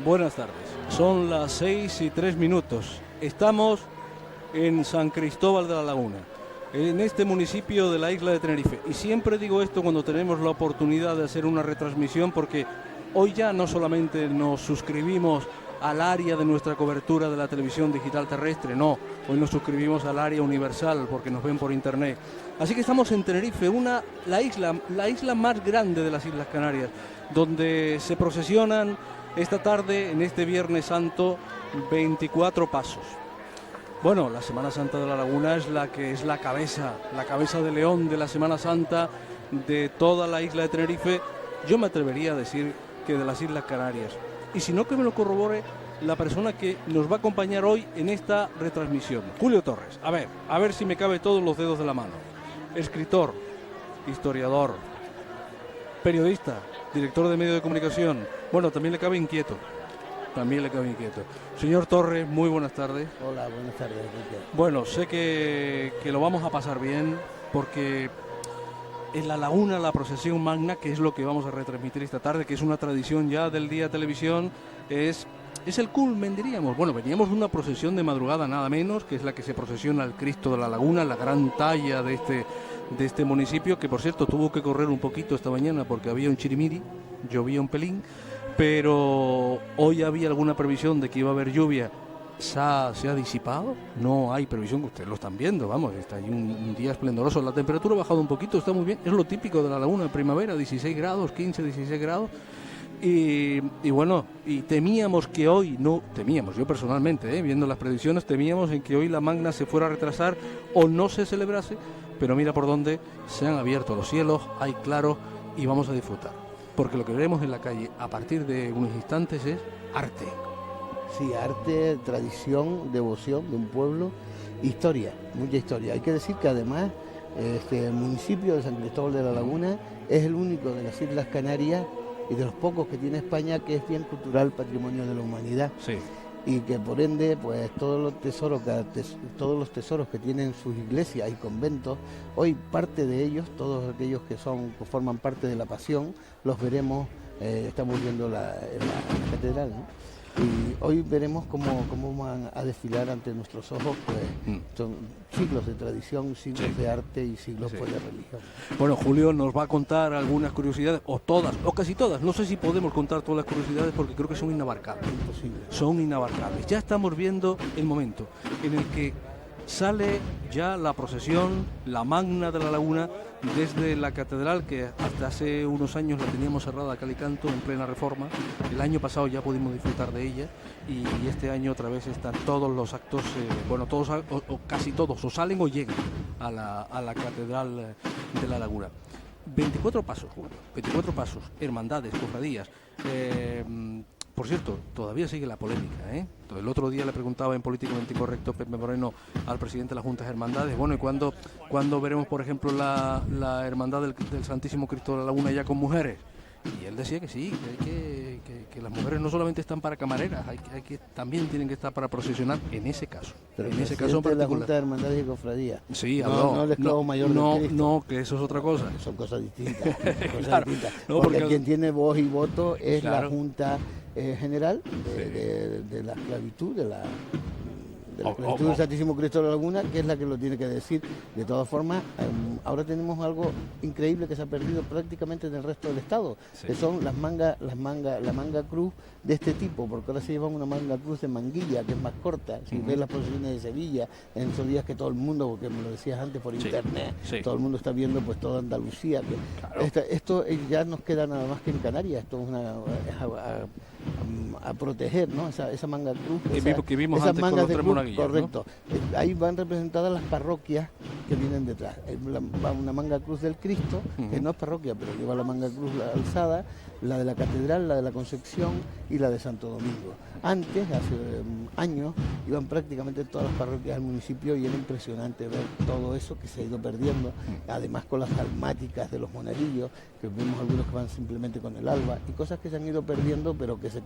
Buenas tardes. Son las 6:03. Estamos en San Cristóbal de la Laguna, en este municipio de la isla de Tenerife. Y siempre digo esto cuando tenemos la oportunidad de hacer una retransmisión, porque hoy ya no solamente nos suscribimos al área de nuestra cobertura de la televisión digital terrestre, no, hoy nos suscribimos al área universal porque nos ven por internet. Así que estamos en Tenerife, la isla más grande de las Islas Canarias, donde se procesionan esta tarde, en este Viernes Santo, 24 pasos. Bueno, la Semana Santa de la Laguna es la que es la cabeza de león de la Semana Santa de toda la isla de Tenerife. Yo me atrevería a decir que de las Islas Canarias. Y si no, que me lo corrobore la persona que nos va a acompañar hoy en esta retransmisión. Julio Torres. A ver si me cabe todos los dedos de la mano. Escritor, historiador, periodista, director de medios de comunicación. Bueno, también le cabe inquieto. Señor Torres, muy buenas tardes. Hola, buenas tardes, Enrique. Bueno, sé que lo vamos a pasar bien, porque en la Laguna, la procesión magna, que es lo que vamos a retransmitir esta tarde, que es una tradición ya del Día Televisión, es el culmen, diríamos. Bueno, veníamos de una procesión de madrugada nada menos, que es la que se procesiona al Cristo de la Laguna, la gran talla de este municipio, que por cierto tuvo que correr un poquito esta mañana porque había un chirimiri, llovía un pelín, pero hoy había alguna previsión de que iba a haber lluvia. ¿Se ha disipado? No hay previsión, que ustedes lo están viendo, vamos, está ahí un día esplendoroso. La temperatura ha bajado un poquito, está muy bien, es lo típico de la Laguna en primavera, 16 grados, 15, 16 grados. Y bueno, y temíamos que hoy, yo personalmente, viendo las predicciones, temíamos en que hoy la magna se fuera a retrasar o no se celebrase, pero mira por dónde se han abierto los cielos, hay claro y vamos a disfrutar. Porque lo que veremos en la calle a partir de unos instantes es arte. Sí, arte, tradición, devoción de un pueblo, historia, mucha historia. Hay que decir que además el municipio de San Cristóbal de la Laguna es el único de las Islas Canarias y de los pocos que tiene España que es bien cultural, patrimonio de la humanidad. Sí. Y que por ende, pues todos los tesoros que tienen sus iglesias y conventos, hoy parte de ellos, todos aquellos que forman parte de la pasión, los veremos, estamos viendo la catedral, ¿no? Y hoy veremos cómo van a desfilar ante nuestros ojos, pues son siglos de tradición, siglos de arte y siglos pues, de religión. Bueno, Julio nos va a contar algunas curiosidades, o todas, o casi todas. No sé si podemos contar todas las curiosidades porque creo que son inabarcables. Imposible. Son inabarcables. Ya estamos viendo el momento en el que sale ya la procesión, la magna de la Laguna, desde la catedral, que hasta hace unos años la teníamos cerrada a cal y canto en plena reforma. El año pasado ya pudimos disfrutar de ella y este año otra vez están todos los actos, todos o casi todos, o salen o llegan a la catedral de la Laguna. 24 pasos, Julio, 24 pasos, hermandades, cofradías. Por cierto, todavía sigue la polémica, ¿eh? El otro día le preguntaba en Políticamente Incorrecto Pepe Moreno al presidente de las Juntas Hermandades, bueno, ¿y cuándo veremos, por ejemplo, la hermandad del Santísimo Cristo de la Laguna ya con mujeres? Y él decía que sí, que las mujeres no solamente están para camareras, también tienen que estar para procesionar, en ese caso. Pero en ese caso en particular. La Junta de Hermandades y Cofradías. Sí, no el esclavo mayor de Cristo. No, que eso es otra cosa. Son cosas distintas. Claro, no, porque quien tiene voz y voto es claro. La Junta General de la esclavitud, de la esclavitud del Santísimo Cristo de la Laguna, que es la que lo tiene que decir. De todas formas, ahora tenemos algo increíble que se ha perdido prácticamente en el resto del Estado, que son la manga cruz de este tipo, porque ahora se llevan una manga cruz de manguilla, que es más corta. Si ves las posiciones de Sevilla, en esos días que todo el mundo, porque me lo decías antes por internet, todo el mundo está viendo pues toda Andalucía. Esto ya nos queda nada más que en Canarias, esto es a proteger, ¿no? Esa manga cruz. Que vimos antes con los tres monaguillos, correcto. ¿No? Ahí van representadas las parroquias que vienen detrás. Va una manga cruz del Cristo, que no es parroquia, pero lleva la manga cruz alzada, la de la Catedral, la de la Concepción y la de Santo Domingo. Antes, hace años, iban prácticamente todas las parroquias del municipio y era impresionante ver todo eso que se ha ido perdiendo, además con las almáticas de los monaguillos, que vemos algunos que van simplemente con el alba, y cosas que se han ido perdiendo, pero que se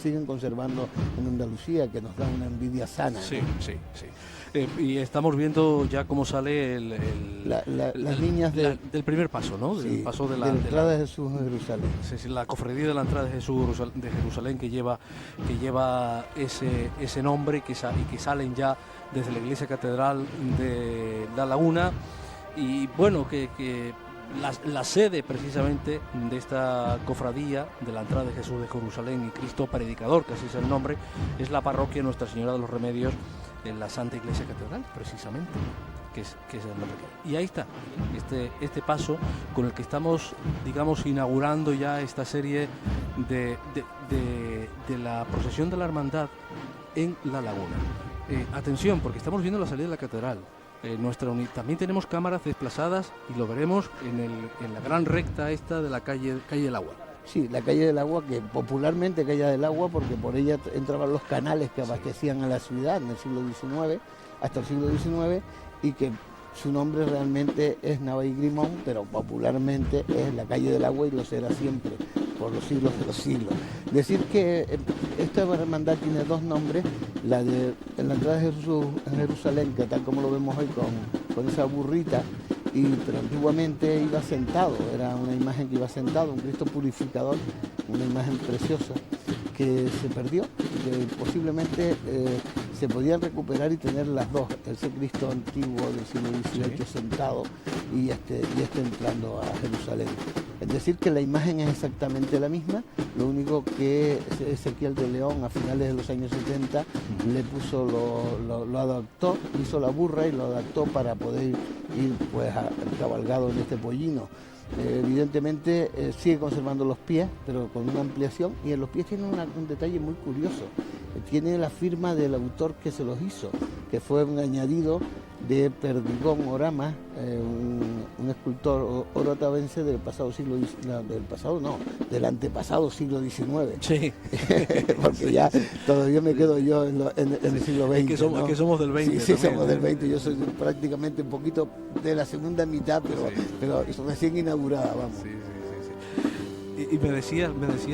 siguen conservando en Andalucía, que nos da una envidia sana. Sí, sí, sí. Y estamos viendo ya cómo sale las líneas del primer paso, ¿no? Del paso de la entrada de Jesús en Jerusalén. Sí, la cofradía de la entrada de Jesús de Jerusalén que lleva ese nombre y que salen ya desde la iglesia catedral de La Laguna. Y bueno, que la sede precisamente de esta cofradía de la entrada de Jesús de Jerusalén y Cristo Predicador, que así es el nombre, es la parroquia Nuestra Señora de los Remedios en la Santa Iglesia Catedral, precisamente, que es el nombre. Y ahí está, este paso con el que estamos, digamos, inaugurando ya esta serie de la procesión de la hermandad en La Laguna. Atención, porque estamos viendo la salida de la catedral. También tenemos cámaras desplazadas y lo veremos en la gran recta esta de la calle del Agua. Sí, la calle del Agua, que popularmente calle del Agua, porque por ella entraban los canales que abastecían a la ciudad en el siglo XIX, hasta el siglo XIX, y que su nombre realmente es Nava y Grimón, pero popularmente es la calle del Agua y lo será siempre, por los siglos de los siglos. Decir que esta hermandad tiene dos nombres, la de la entrada de Jesús en Jerusalén, que tal como lo vemos hoy con esa burrita, pero antiguamente iba sentado, era una imagen que iba sentado, un Cristo purificador, una imagen preciosa que se perdió, que posiblemente se podían recuperar y tener las dos, ese Cristo antiguo del siglo XVIII sentado y este entrando a Jerusalén. Es decir, que la imagen es exactamente la misma, lo único que Ezequiel de León a finales de los años 70 le puso, lo adaptó, hizo la burra y lo adaptó para poder ir pues cabalgado en este pollino. Evidentemente sigue conservando los pies, pero con una ampliación, y en los pies tiene un detalle muy curioso. Tiene la firma del autor que se los hizo, que fue un añadido de Perdigón Orama, un escultor orotavense del antepasado siglo XIX. Sí. Porque ya todavía me quedo yo en el siglo XX. Que somos del XX. Sí, somos del XX. Yo soy prácticamente un poquito de la segunda mitad, pero recién inaugurada, vamos. Sí. Y me decías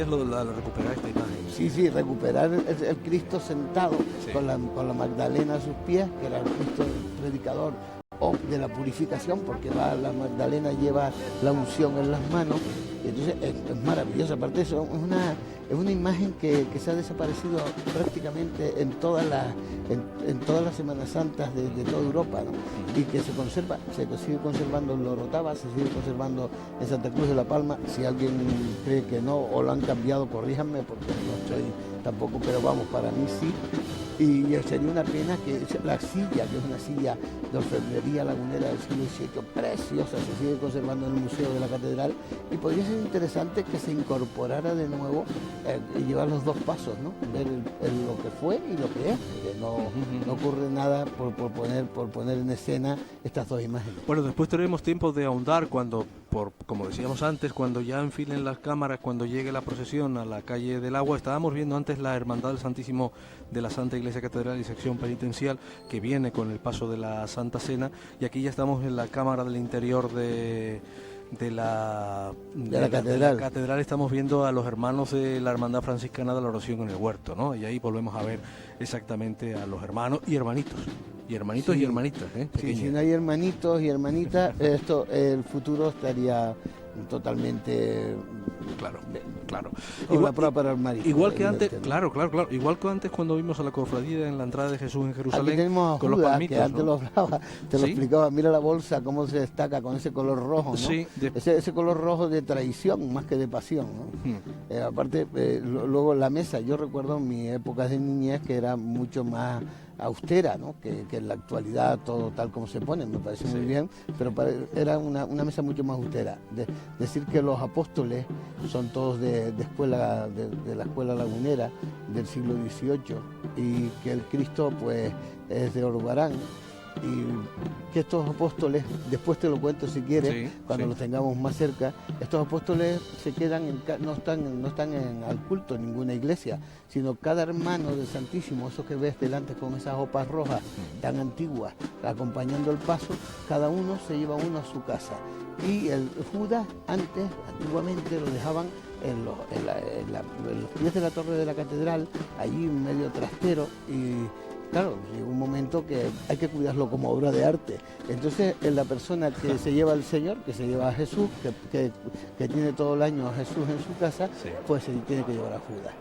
lo de recuperar esta imagen. Sí, recuperar el Cristo sentado con la Magdalena a sus pies, que era el Cristo predicador, o de la purificación, porque la Magdalena lleva la unción en las manos. Y entonces es maravilloso. Aparte de eso, es una imagen que se ha desaparecido prácticamente en todas las Semanas Santas de toda Europa, ¿no? Y que se sigue conservando en Lorotava, se sigue conservando en Santa Cruz de la Palma. Si alguien cree que no o lo han cambiado, corríjanme, porque no estoy tampoco, pero vamos, para mí sí. Y sería una pena que la silla, que es una silla de orfebrería lagunera del siglo XVIII, preciosa, se sigue conservando en el Museo de la Catedral, y podría ser interesante que se incorporara de nuevo y llevar los dos pasos, ¿no? Ver lo que fue y lo que es, que no ocurre nada por poner en escena estas dos imágenes. Bueno, después tendremos tiempo de ahondar como decíamos antes, cuando ya enfilen las cámaras, cuando llegue la procesión a la calle del Agua. Estábamos viendo antes la Hermandad del Santísimo de la Santa Iglesia Catedral y sección penitencial, que viene con el paso de la Santa Cena, y aquí ya estamos en la cámara del interior de la catedral. Estamos viendo a los hermanos de la Hermandad Franciscana de la Oración en el Huerto, ¿no? Y ahí volvemos a ver exactamente a los hermanos y hermanitos. Y hermanitos y hermanitas, Sí, si no hay hermanitos y hermanitas, el futuro estaría totalmente claro. Igual que antes, claro. Igual que antes cuando vimos a la cofradía en la entrada de Jesús en Jerusalén. Aquí tenemos a con Judas, los palmitos, que antes lo hablaba, lo explicaba. Mira la bolsa cómo se destaca con ese color rojo, ¿no? Sí, ese color rojo de traición más que de pasión, ¿no? Aparte, luego la mesa, yo recuerdo en mi época de niñez que era mucho más austera, ¿no? que en la actualidad todo tal como se pone, me parece muy bien, pero era una mesa mucho más austera. Decir que los apóstoles son todos de la escuela lagunera del siglo XVIII, y que el Cristo pues es de Orbarán, y que estos apóstoles, después te lo cuento si quieres, cuando los tengamos más cerca, estos apóstoles se quedan no están al culto en ninguna iglesia, sino cada hermano del Santísimo, esos que ves delante con esas hopas rojas tan antiguas, acompañando el paso, cada uno se lleva uno a su casa. Y el Judas antiguamente lo dejaban en los pies de la torre de la catedral, allí medio trastero, y claro, llega un momento que hay que cuidarlo como obra de arte. Entonces, la persona que se lleva al Señor, que se lleva a Jesús, que tiene todo el año a Jesús en su casa, sí, pues se tiene que llevar a Judas.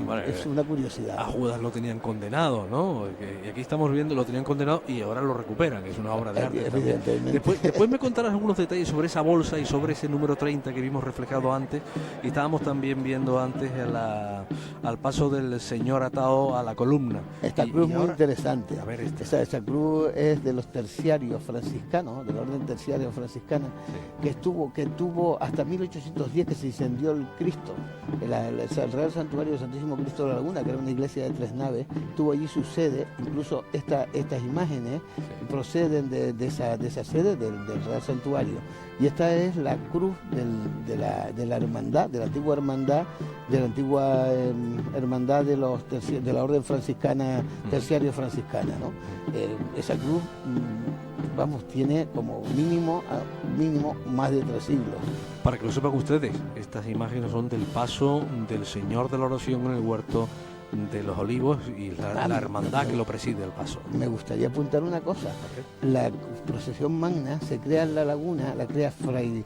Bueno, es una curiosidad. A Judas lo tenían condenado, ¿no? Y aquí estamos viendo, lo tenían condenado y ahora lo recuperan, es una obra de arte. Evidentemente. Después me contarás algunos detalles sobre esa bolsa y sobre ese número 30 que vimos reflejado antes. Y estábamos también viendo antes al paso del Señor atado a la columna. Esta cruz es muy interesante. A ver, esa cruz es de los terciarios franciscanos, de la orden terciaria franciscana, sí, que tuvo hasta 1810 que se incendió el Cristo, el Real Santuario del Santísimo Cristo de la Laguna, que era una iglesia de 3 naves, tuvo allí su sede. Incluso estas imágenes, sí, proceden de esa sede del Real Santuario. Y esta es la cruz de la hermandad, de la antigua hermandad de la orden franciscana, terciario franciscana, ¿no? Esa cruz, vamos, tiene como mínimo más de 3 siglos. Para que lo sepan ustedes, estas imágenes son del paso del Señor de la Oración en el huerto de los Olivos y la hermandad que lo preside el paso. Me gustaría apuntar una cosa. La procesión magna se crea en la laguna, la crea Fray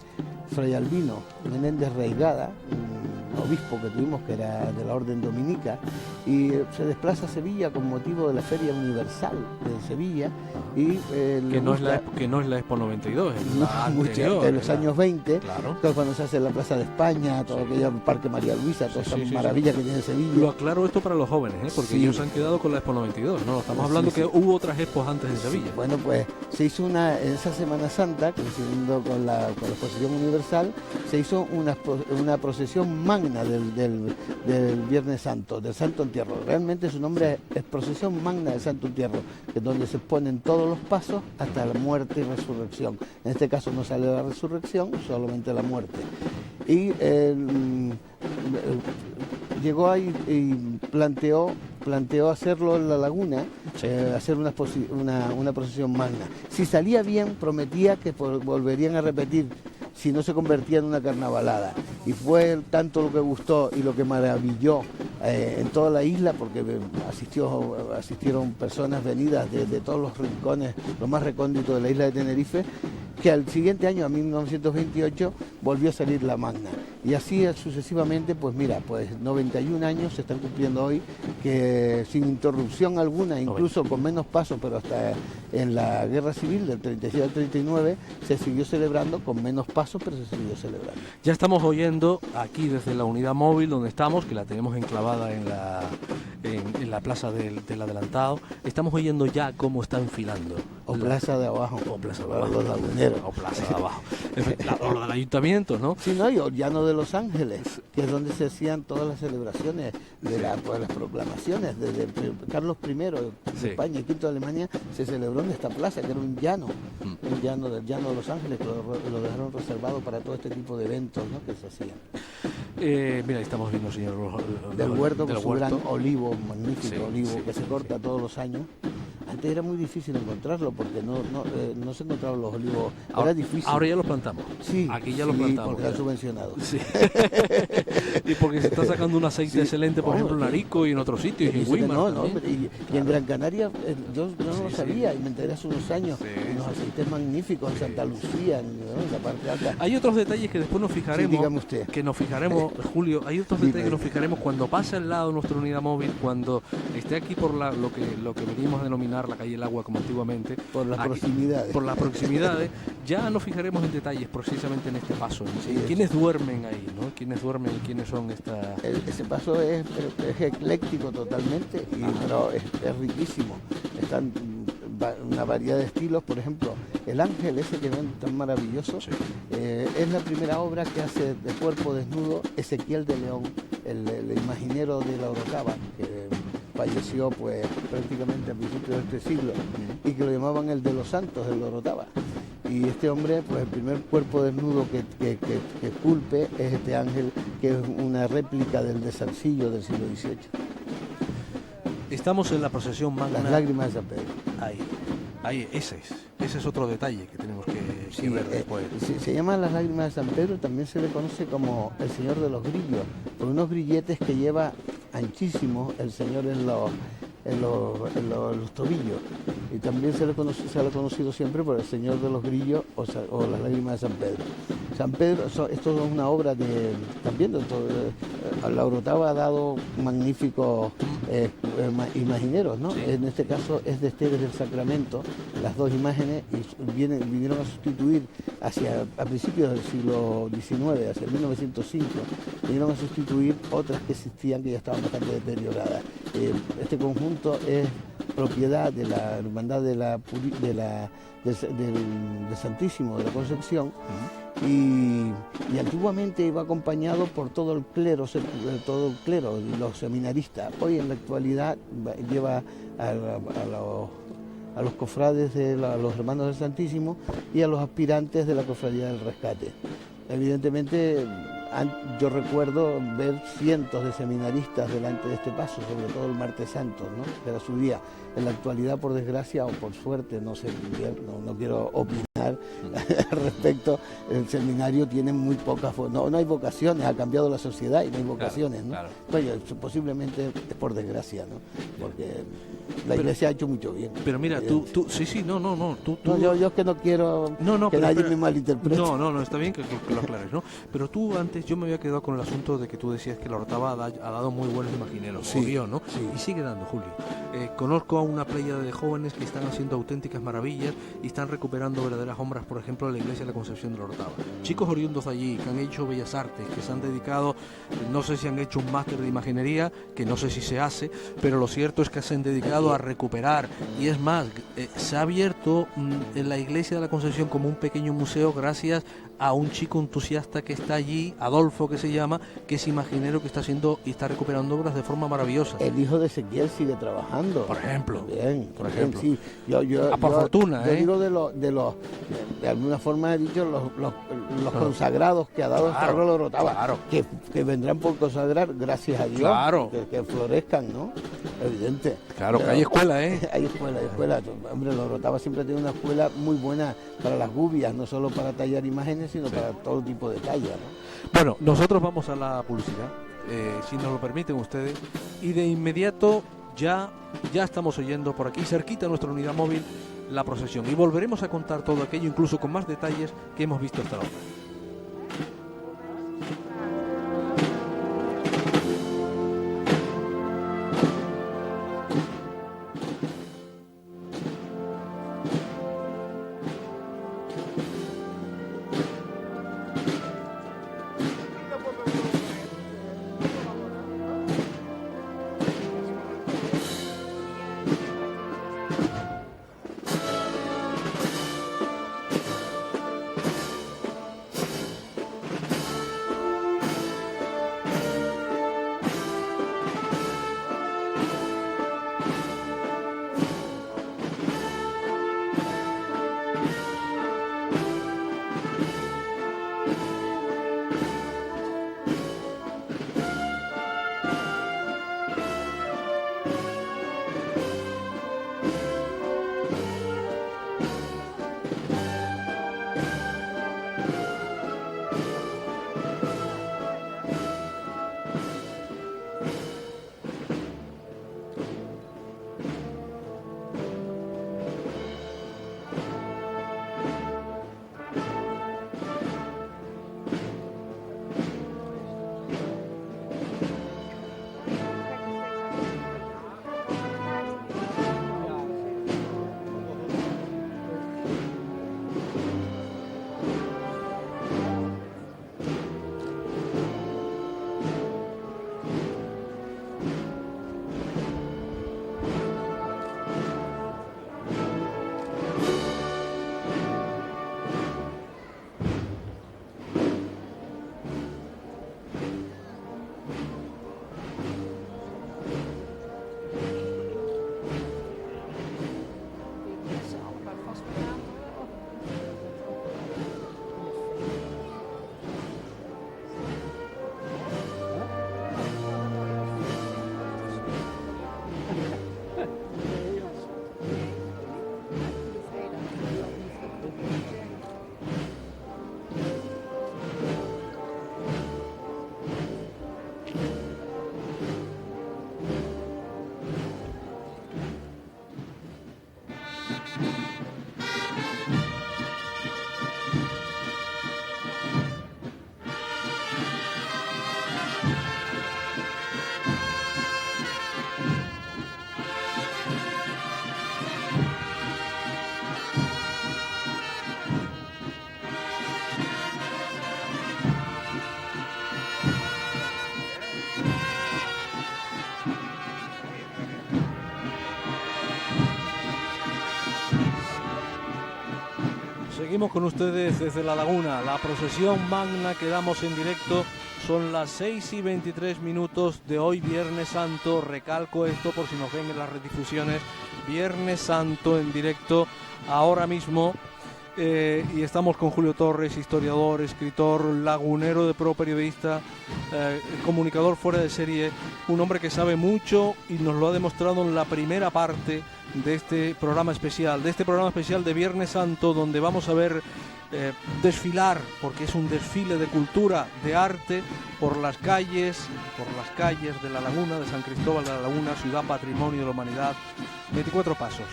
Albino Menéndez Reigada, un obispo que tuvimos que era de la orden dominica, y se desplaza a Sevilla con motivo de la Feria Universal de Sevilla. Y, que no es la Expo 92, es la anterior, de los años 20, claro. Entonces, cuando se hace la Plaza de España, todo aquello, el Parque María Luisa, toda esa maravilla que tiene Sevilla. Lo aclaro esto para los jóvenes, porque ellos han quedado con la Expo 92, ¿no? Estamos hablando que hubo otras expos antes en Sevilla. Bueno, pues se hizo en esa Semana Santa, coincidiendo con la Exposición Universal, se hizo una procesión magna del Viernes Santo, del Santo Entierro. Realmente su nombre es Procesión Magna del Santo Entierro, que es donde se ponen todos los pasos hasta la muerte y resurrección. En este caso no sale la resurrección, solamente la muerte. Y llegó ahí y planteó hacerlo en la laguna, hacer una procesión magna. Si salía bien, prometía que volverían a repetir, si no se convertía en una carnavalada. Y fue tanto lo que gustó y lo que maravilló en toda la isla, porque asistieron personas venidas de todos los rincones, los más recónditos de la isla de Tenerife, que al siguiente año, a 1928, volvió a salir la magna. Y así sucesivamente, pues mira, pues 91 años se están cumpliendo hoy, que sin interrupción alguna, incluso con menos pasos, pero hasta en la Guerra Civil del 36 al 39, se siguió celebrando con menos pasos, pero se siguió celebrando. Ya estamos oyendo aquí desde la unidad móvil donde estamos, que la tenemos enclavada en la plaza del Adelantado, estamos oyendo ya cómo está enfilando. O plaza de abajo. O plaza de abajo. Los laguneros. O plaza de abajo. O del ayuntamiento, ¿no? Sí, no, y el llano de Los Ángeles, que es donde se hacían todas las celebraciones de las proclamaciones. Desde Carlos I de España y V de Alemania se celebró en esta plaza, que era un llano del llano de Los Ángeles, que lo dejaron reservado para todo este tipo de eventos, ¿no?, que se hacían. Mira, ahí estamos viendo, señor, del huerto, con su gran olivo, magnífico olivo, que se corta todos los años. Antes era muy difícil encontrarlo porque no se encontraban los olivos. Ahora, era difícil. Ahora ya los plantamos. Sí, aquí ya los plantamos. Porque han subvencionado. Sí. Y porque se está sacando un aceite excelente, por ejemplo, en Arico y en otros sitios. Y en Weimar. Y en Gran Canaria, yo no lo sabía, y me enteré hace unos años. Unos aceites magníficos en Santa Lucía, en la parte alta. Hay otros detalles que después nos fijaremos. Dígame usted. Que nos fijaremos, Julio, hay otros detalles que nos fijaremos cuando pase al lado de nuestra unidad móvil, cuando esté aquí por lo que venimos a denominar la calle El Agua, como antiguamente. Por las proximidades. Por las proximidades, ya nos fijaremos en detalles precisamente en este paso. ¿Quiénes duermen ahí, no? ¿Quiénes duermen y quiénes son esta...? Ese paso es ecléctico totalmente, pero es riquísimo. Están una variedad de estilos. Por ejemplo, el ángel ese que ven tan maravilloso, es la primera obra que hace de cuerpo desnudo Ezequiel de León, el imaginero de la Orotava, que falleció pues prácticamente a principios de este siglo, y que lo llamaban el de los santos, el de Orotava. Y este hombre, pues el primer cuerpo desnudo que esculpe es este ángel, que es una réplica del de Zarcillo del siglo XVIII. Estamos en la procesión magna. Las lágrimas de San Pedro. Ahí, ese es. ese es otro detalle que tenemos que ver después. Se llama las lágrimas de San Pedro, también se le conoce como el Señor de los Grillos, por unos grilletes que lleva anchísimos el Señor en los tobillos. Y también se le ha conocido siempre por el Señor de los Grillos o las lágrimas de San Pedro. San Pedro, esto es una obra también la Orotava ha dado magníficos imagineros, ¿no? Sí. En este caso es de Esteves del Sacramento, las dos imágenes, y vinieron a sustituir a principios del siglo XIX, hacia 1905, vinieron a sustituir otras que existían que ya estaban bastante deterioradas. Este conjunto es propiedad de la Hermandad del Santísimo de la Concepción. Y antiguamente iba acompañado por todo el clero y los seminaristas. Hoy en la actualidad lleva a los cofrades a los hermanos del Santísimo y a los aspirantes de la Cofradía del Rescate. Evidentemente yo recuerdo ver cientos de seminaristas delante de este paso, sobre todo el martes santo, ¿no? Que era su día. En la actualidad, por desgracia o por suerte, no sé, no quiero opinar al respecto, el seminario tiene muy pocas, no hay vocaciones, ha cambiado la sociedad y no hay vocaciones, ¿no? Claro. Bueno, posiblemente es por desgracia, ¿no? Porque la Iglesia ha hecho mucho bien. Pero mira, tú yo es que no quiero que nadie me malinterprete. No, está bien que lo aclares, ¿no? Pero tú antes, yo me había quedado con el asunto de que tú decías que la Orotava ha dado muy buenos imagineros, sí, dio, ¿no? Sí. Y sigue dando, Julio. Conozco a una playa de jóvenes que están haciendo auténticas maravillas y están recuperando verdaderas obras, por ejemplo, en la iglesia de la Concepción de la Orotava. Chicos oriundos allí, que han hecho bellas artes, que se han dedicado, no sé si han hecho un máster de imaginería, que no sé si se hace, pero lo cierto es que se han dedicado a recuperar. Y es más, se ha abierto en la iglesia de la Concepción como un pequeño museo gracias a un chico entusiasta que está allí, Adolfo que se llama, que es imaginero, que está haciendo y está recuperando obras de forma maravillosa. El hijo de Ezequiel sigue trabajando. Por ejemplo. Bien, por ejemplo. Sí. Por fortuna, yo digo de alguna forma he dicho los consagrados que ha dado el Carro de la Orotava, que vendrán por consagrar, gracias a Dios, que florezcan, ¿no? Evidente. Claro, pero que hay escuela, ¿eh? Hay escuela. Hombre, la Orotava siempre tiene una escuela muy buena para las gubias, no solo para tallar imágenes, sino para todo tipo de talla, ¿no? Bueno, nosotros vamos a la publicidad, si nos lo permiten ustedes, y de inmediato ya estamos oyendo por aquí, cerquita a nuestra unidad móvil, la procesión, y volveremos a contar todo aquello, incluso con más detalles que hemos visto hasta ahora. Seguimos con ustedes desde La Laguna, la procesión magna que damos en directo. Son las 6:23 de hoy, Viernes Santo. Recalco esto por si nos ven en las redifusiones. Viernes Santo en directo ahora mismo. Y estamos con Julio Torres, historiador, escritor, lagunero de pro, periodista, comunicador fuera de serie, un hombre que sabe mucho y nos lo ha demostrado en la primera parte de este programa especial, de Viernes Santo, donde vamos a ver desfilar, porque es un desfile de cultura, de arte, por las calles de La Laguna, de San Cristóbal de la Laguna, ciudad patrimonio de la humanidad. 24 pasos,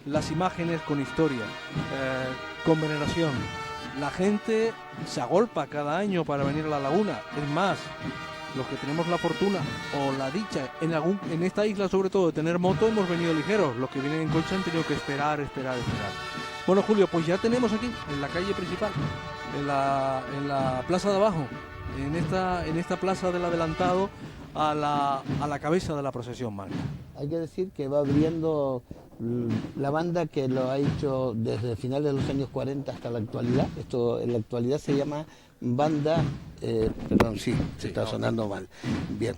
las imágenes con historia, con veneración. La gente se agolpa cada año para venir a La Laguna. Es más, los que tenemos la fortuna o la dicha en esta isla, sobre todo, de tener moto, hemos venido ligeros. Los que vienen en coche han tenido que esperar. Bueno, Julio, pues ya tenemos aquí, en la calle principal, en la plaza de abajo, en esta plaza del adelantado, a la cabeza de la procesión magna. Hay que decir que va abriendo la banda que lo ha hecho desde finales de los años 40 hasta la actualidad. Esto en la actualidad se llama banda, se está sonando mal. Bien,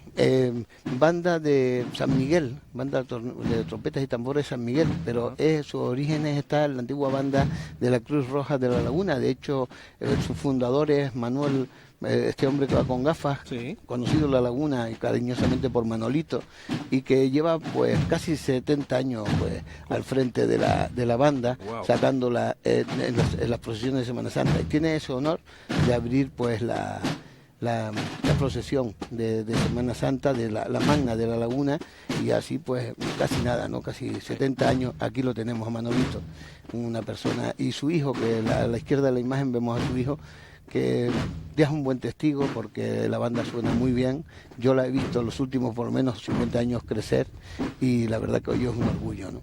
banda de San Miguel, banda de trompetas y tambores de San Miguel, pero sus orígenes está en la antigua banda de la Cruz Roja de La Laguna. De hecho, su fundador es Manuel, este hombre que va con gafas, sí, conocido en La Laguna y cariñosamente por Manolito, y que lleva pues casi 70 años pues al frente de la banda, wow, sacándola en las procesiones de Semana Santa, y tiene ese honor de abrir pues la procesión de Semana Santa, de la magna de La Laguna, y así pues casi nada, ¿no? Casi 70 años, aquí lo tenemos a Manolito, una persona, y su hijo, que a la izquierda de la imagen vemos a su hijo, que ya es un buen testigo porque la banda suena muy bien. Yo la he visto los últimos por lo menos 50 años crecer, y la verdad que hoy es un orgullo, ¿no?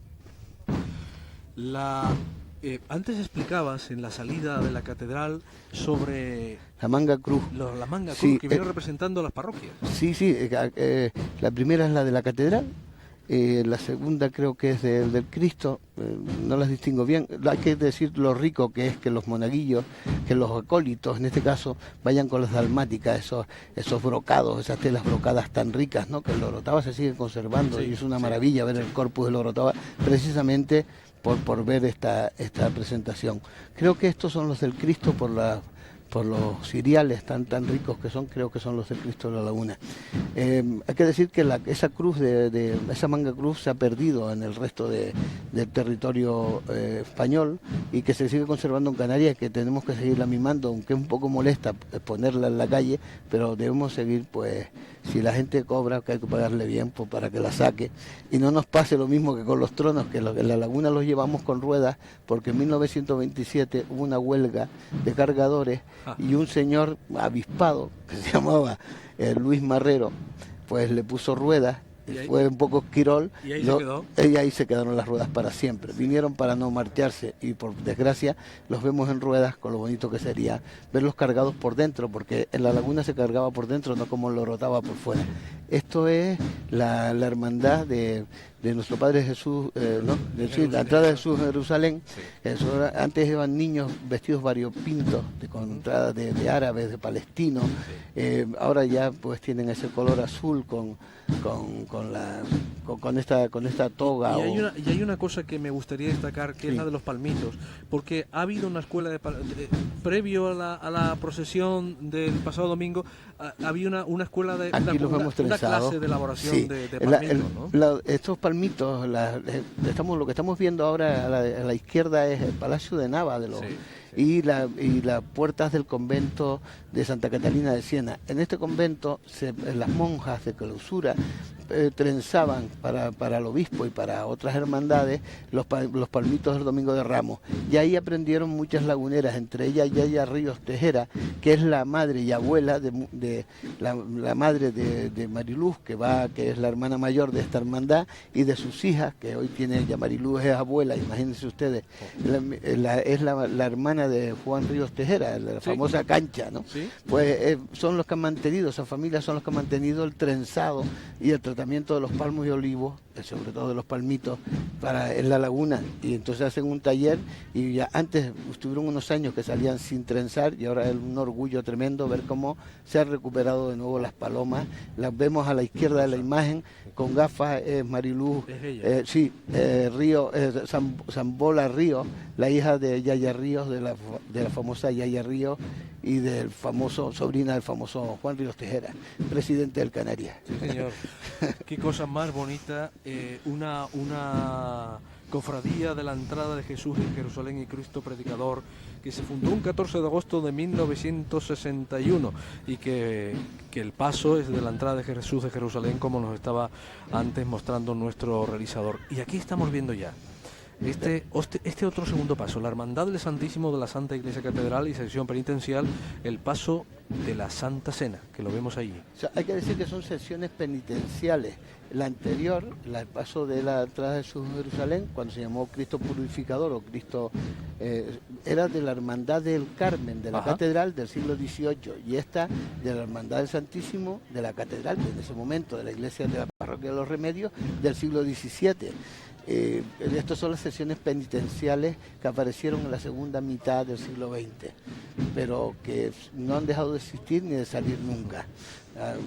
Antes explicabas en la salida de la catedral sobre la manga cruz. La manga cruz, sí, que viene representando las parroquias. Sí, la primera es la de la catedral. La segunda creo que es del Cristo, no las distingo bien. Hay que decir lo rico que es que los monaguillos, que los acólitos en este caso, vayan con las dalmáticas, esos brocados, esas telas brocadas tan ricas, ¿no? Que el Orotava se sigue conservando, sí, y es una maravilla ver el corpus del Orotava, precisamente por ver esta presentación. Creo que estos son los del Cristo por los ciriales tan ricos que son, creo que son los del Cristo de la Laguna. Hay que decir que esa cruz, esa manga cruz se ha perdido en el resto del territorio español, y que se sigue conservando en Canarias, que tenemos que seguirla mimando, aunque es un poco molesta ponerla en la calle, pero debemos seguir, pues, si la gente cobra, que hay que pagarle bien pues, para que la saque, y no nos pase lo mismo que con los tronos, que en La Laguna los llevamos con ruedas, porque en 1927 hubo una huelga de cargadores, y un señor avispado que se llamaba Luis Marrero, pues le puso ruedas, fue un poco esquirol, y ahí se quedó. Y ahí se quedaron las ruedas para siempre. Vinieron para no marcharse, y por desgracia los vemos en ruedas, con lo bonito que sería verlos cargados por dentro, porque en La Laguna se cargaba por dentro, no como lo rotaba por fuera. Esto es la hermandad de nuestro Padre Jesús, ¿no? La entrada de Jesús en Jerusalén. Sí. Antes iban niños vestidos variopintos, con entradas de árabes, de palestinos. Sí. Ahora ya pues tienen ese color azul con esta toga. Y hay una cosa que me gustaría destacar, que sí, es la de los palmitos, porque ha habido una escuela previo a la procesión del pasado domingo, había una escuela de una clase de elaboración, sí, de palmitos, ¿no? Estos palmitos, lo que estamos viendo ahora a la izquierda es el Palacio de Nava sí, sí. Y las puertas del convento de Santa Catalina de Siena. En este convento las monjas de clausura trenzaban para el obispo y para otras hermandades los palmitos del Domingo de Ramos, y ahí aprendieron muchas laguneras, entre ellas Yaya Ríos Tejera, que es la madre y abuela la madre de Mariluz, que es la hermana mayor de esta hermandad, y de sus hijas, que hoy tiene ya Mariluz es abuela, imagínense ustedes, es la hermana de Juan Ríos Tejera, la famosa cancha, ¿no? ¿Sí? Pues son los que han mantenido, esas familias son los que han mantenido el trenzado y el tratamiento tratamiento de los palmos y olivos, sobre todo de los palmitos, en la laguna. Y entonces hacen un taller, y ya antes estuvieron unos años que salían sin trenzar, y ahora es un orgullo tremendo ver cómo se han recuperado de nuevo las palomas. Las vemos a la izquierda de la imagen, con gafas, Mariluz, Río, Zambola Río, la hija de Yaya Ríos, de la famosa Yaya Ríos, y del famoso, sobrina del famoso Juan Ríos Tejera, presidente del Canarias. Sí, señor. Qué cosa más bonita, una cofradía de la entrada de Jesús en Jerusalén y Cristo Predicador, que se fundó un 14 de agosto de 1961 y que el paso es de la entrada de Jesús de Jerusalén, como nos estaba antes mostrando nuestro realizador. Y aquí estamos viendo ya este otro segundo paso, la Hermandad del Santísimo de la Santa Iglesia Catedral y Sección Penitencial, el paso de la Santa Cena, que lo vemos allí. O sea, hay que decir que son sesiones penitenciales. La anterior, el paso de la entrada de Jesús en Jerusalén, cuando se llamó Cristo Purificador o Cristo, era de la Hermandad del Carmen, de la Catedral del siglo XVIII, y esta de la Hermandad del Santísimo de la Catedral, en ese momento de la Iglesia de la Parroquia de los Remedios, del siglo XVII. Estas son las sesiones penitenciales que aparecieron en la segunda mitad del siglo XX, pero que no han dejado de existir ni de salir nunca.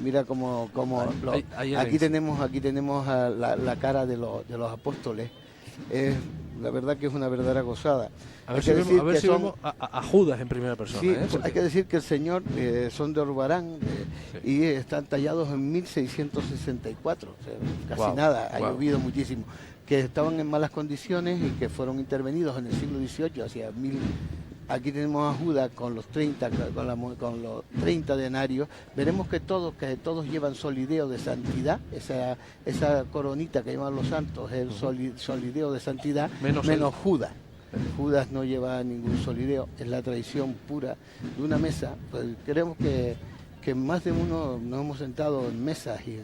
Mira aquí tenemos la cara de los apóstoles. La verdad que es una verdadera gozada. A ver si vemos a Judas en primera persona. Sí, hay que decir que el Señor son de Orbarán y están tallados en 1664, o sea, casi nada, ha llovido muchísimo, que estaban en malas condiciones y que fueron intervenidos en el siglo XVIII, Aquí tenemos a Judas con los 30, con los 30 denarios. Veremos que todos llevan solideo de santidad, esa coronita que llevan los santos es el solideo de santidad, menos Judas. Judas no lleva ningún solideo, es la tradición pura de una mesa. Pues creemos que más de uno nos hemos sentado en mesas y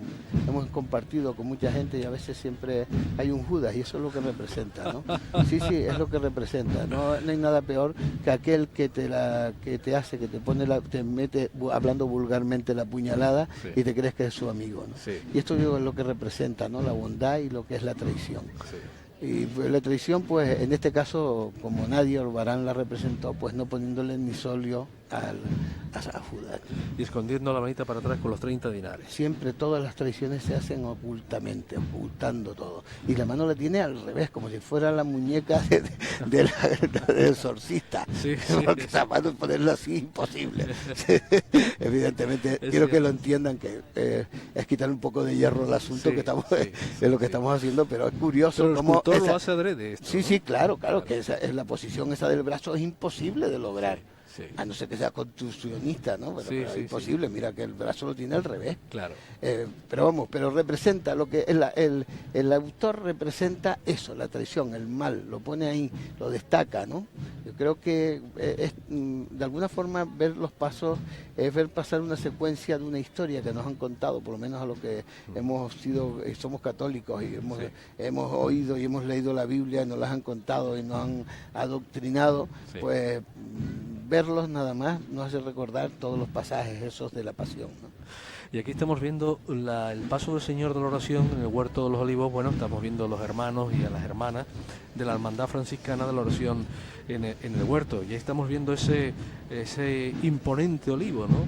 hemos compartido con mucha gente, y a veces siempre hay un Judas, y eso es lo que representa, ¿no? Sí, es lo que representa. No hay nada peor que aquel que te hace, que te mete, hablando vulgarmente, la puñalada, y te crees que es su amigo, ¿no? Sí. Y esto es lo que representa, ¿no? La bondad y lo que es la traición. Sí. Y la traición, pues en este caso, como nadie, Orbarán la representó, pues no poniéndole ni solio a Judas. Y escondiendo la manita para atrás con los 30 dinares. Siempre todas las traiciones se hacen ocultamente, ocultando todo. Y la mano la tiene al revés, como si fuera la muñeca del exorcista. Sí, porque esa mano ponerla así, imposible. Evidentemente, quiero que lo entiendan, que es quitar un poco de hierro al asunto, que estamos es lo que estamos haciendo, pero es curioso. Pero el escultor lo hace adrede esto. Sí, claro, que la posición esa del brazo es imposible de lograr. Sí. A no ser que sea construccionista, ¿no? Pero es imposible, mira que el brazo lo tiene al revés. Claro. Pero representa lo que el autor representa eso, la traición, el mal, lo pone ahí, lo destaca, ¿no? Yo creo que de alguna forma ver los pasos es ver pasar una secuencia de una historia que nos han contado, por lo menos a los que hemos sido, somos católicos y hemos oído y hemos leído la Biblia y nos las han contado y nos han adoctrinado, pues verlos nada más nos hace recordar todos los pasajes esos de la pasión, ¿no? Y aquí estamos viendo el paso del Señor de la Oración en el Huerto de los Olivos. Bueno, estamos viendo a los hermanos y a las hermanas de la Hermandad Franciscana de la Oración en el Huerto. Y ahí estamos viendo ese imponente olivo, ¿no?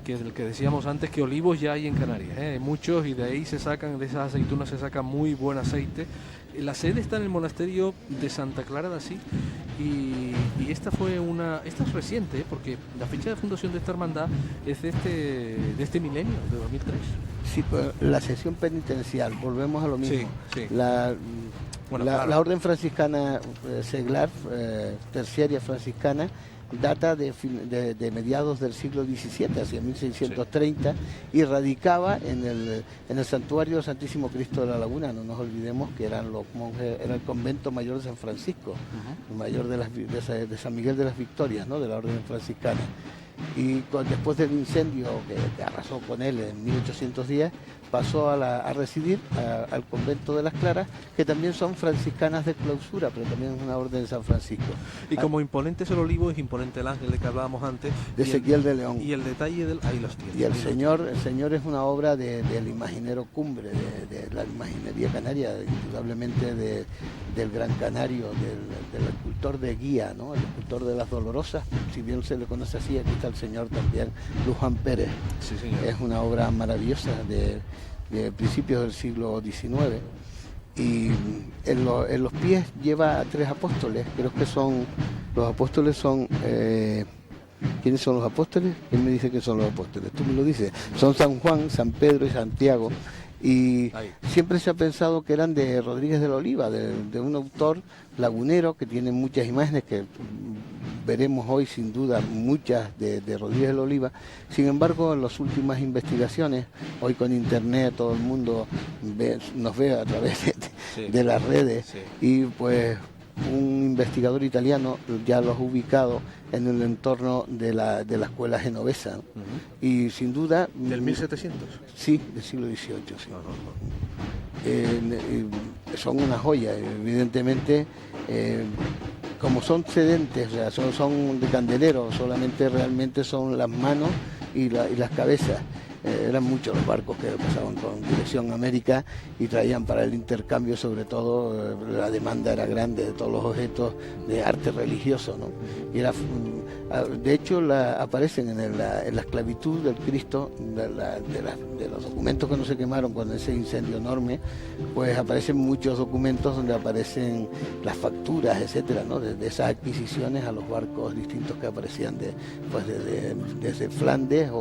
Que del que decíamos antes que olivos ya hay en Canarias, hay muchos, y de ahí de esas aceitunas se saca muy buen aceite. La sede está en el monasterio de Santa Clara de Asís, y esta es reciente, porque la fecha de fundación de esta hermandad es de este milenio, de 2003. Sí, pues la sesión penitencial, volvemos a lo mismo. Sí. La orden franciscana seglar, terciaria franciscana, data de mediados del siglo XVII, hacia 1630, y radicaba en el santuario del Santísimo Cristo de la Laguna. No nos olvidemos que eran los monjes, era el convento mayor de San Francisco, el mayor de San Miguel de las Victorias, ¿no? De la orden franciscana. Y después del incendio que arrasó con él en 1810, pasó a residir al convento de las Claras, que también son franciscanas de clausura, pero también es una orden de San Francisco. Y como imponente es el olivo, es imponente el ángel de que hablábamos antes. De Ezequiel de León. Y el detalle del... Ahí los tiene. Y el Señor es una obra del imaginero cumbre, de la imaginería canaria, indudablemente del gran canario, del escultor de Guía, ¿no? El escultor de las Dolorosas, si bien se le conoce así, aquí está el Señor también, Luján Pérez. Sí, señor. Es una obra maravillosa de principios del siglo XIX. Y en los pies lleva a 3 apóstoles, creo que los apóstoles son... ¿Quiénes son los apóstoles? ¿Quién me dice que son los apóstoles? Tú me lo dices. Son San Juan, San Pedro y Santiago. Y siempre se ha pensado que eran de Rodríguez de la Oliva, de un autor lagunero que tiene muchas imágenes que veremos hoy sin duda, muchas de Rodríguez de la Oliva. Sin embargo, en las últimas investigaciones, hoy con internet todo el mundo nos ve a través de las redes, y pues un investigador italiano ya los ha ubicado en el entorno de la escuela genovesa, ¿no? Y sin duda... ¿Del 1700? Sí, del siglo XVIII, sí. Son una joya, evidentemente. Como son sedentes, o sea, son de candelero, solamente realmente son las manos y las cabezas. Eran muchos los barcos que pasaban con dirección a América y traían para el intercambio, sobre todo, la demanda era grande de todos los objetos de arte religioso, ¿no? Y de hecho aparecen en la esclavitud del Cristo, de los documentos que no se quemaron con ese incendio enorme, pues aparecen muchos documentos donde aparecen las facturas, etcétera, ¿no? De esas adquisiciones a los barcos distintos que aparecían desde Flandes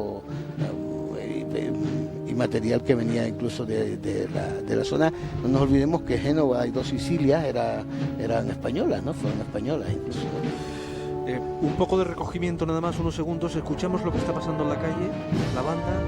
y material que venía incluso de la zona. No nos olvidemos que Génova y 2 Sicilias eran españolas, ¿no? Fueron españolas incluso. Un poco de recogimiento nada más, unos segundos. Escuchamos lo que está pasando en la calle, la banda.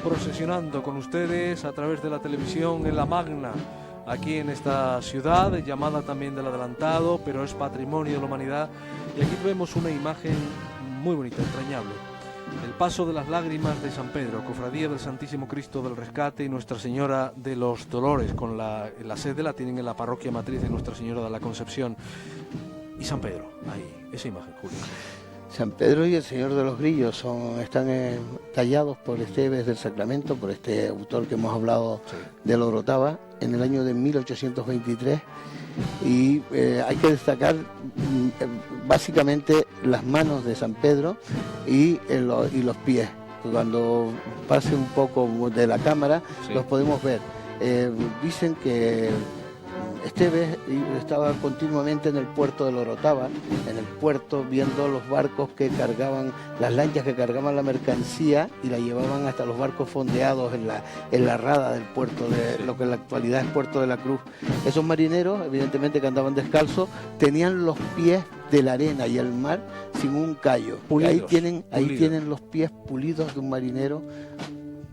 Procesionando con ustedes a través de la televisión en la Magna, aquí en esta ciudad, llamada también del Adelantado, pero es patrimonio de la humanidad. Y aquí vemos una imagen muy bonita, entrañable. El paso de las lágrimas de San Pedro, Cofradía del Santísimo Cristo del Rescate y Nuestra Señora de los Dolores, con la sede la tienen en la parroquia matriz de Nuestra Señora de la Concepción. Y San Pedro, ahí, esa imagen, Julio. San Pedro y el Señor de los Grillos están tallados por Esteves del Sacramento, por este autor que hemos hablado, sí, de la Orotava, en el año de 1823. Y hay que destacar básicamente las manos de San Pedro y los pies. Cuando pase un poco de la cámara, sí, los podemos ver. Dicen que Esteves estaba continuamente en el puerto de la Orotava, en el puerto viendo los barcos que cargaban, las lanchas que cargaban la mercancía y la llevaban hasta los barcos fondeados en la rada del puerto de lo que en la actualidad es Puerto de la Cruz. Esos marineros, evidentemente que andaban descalzos, tenían los pies de la arena y el mar sin un callo. Ahí tienen los pies pulidos de un marinero,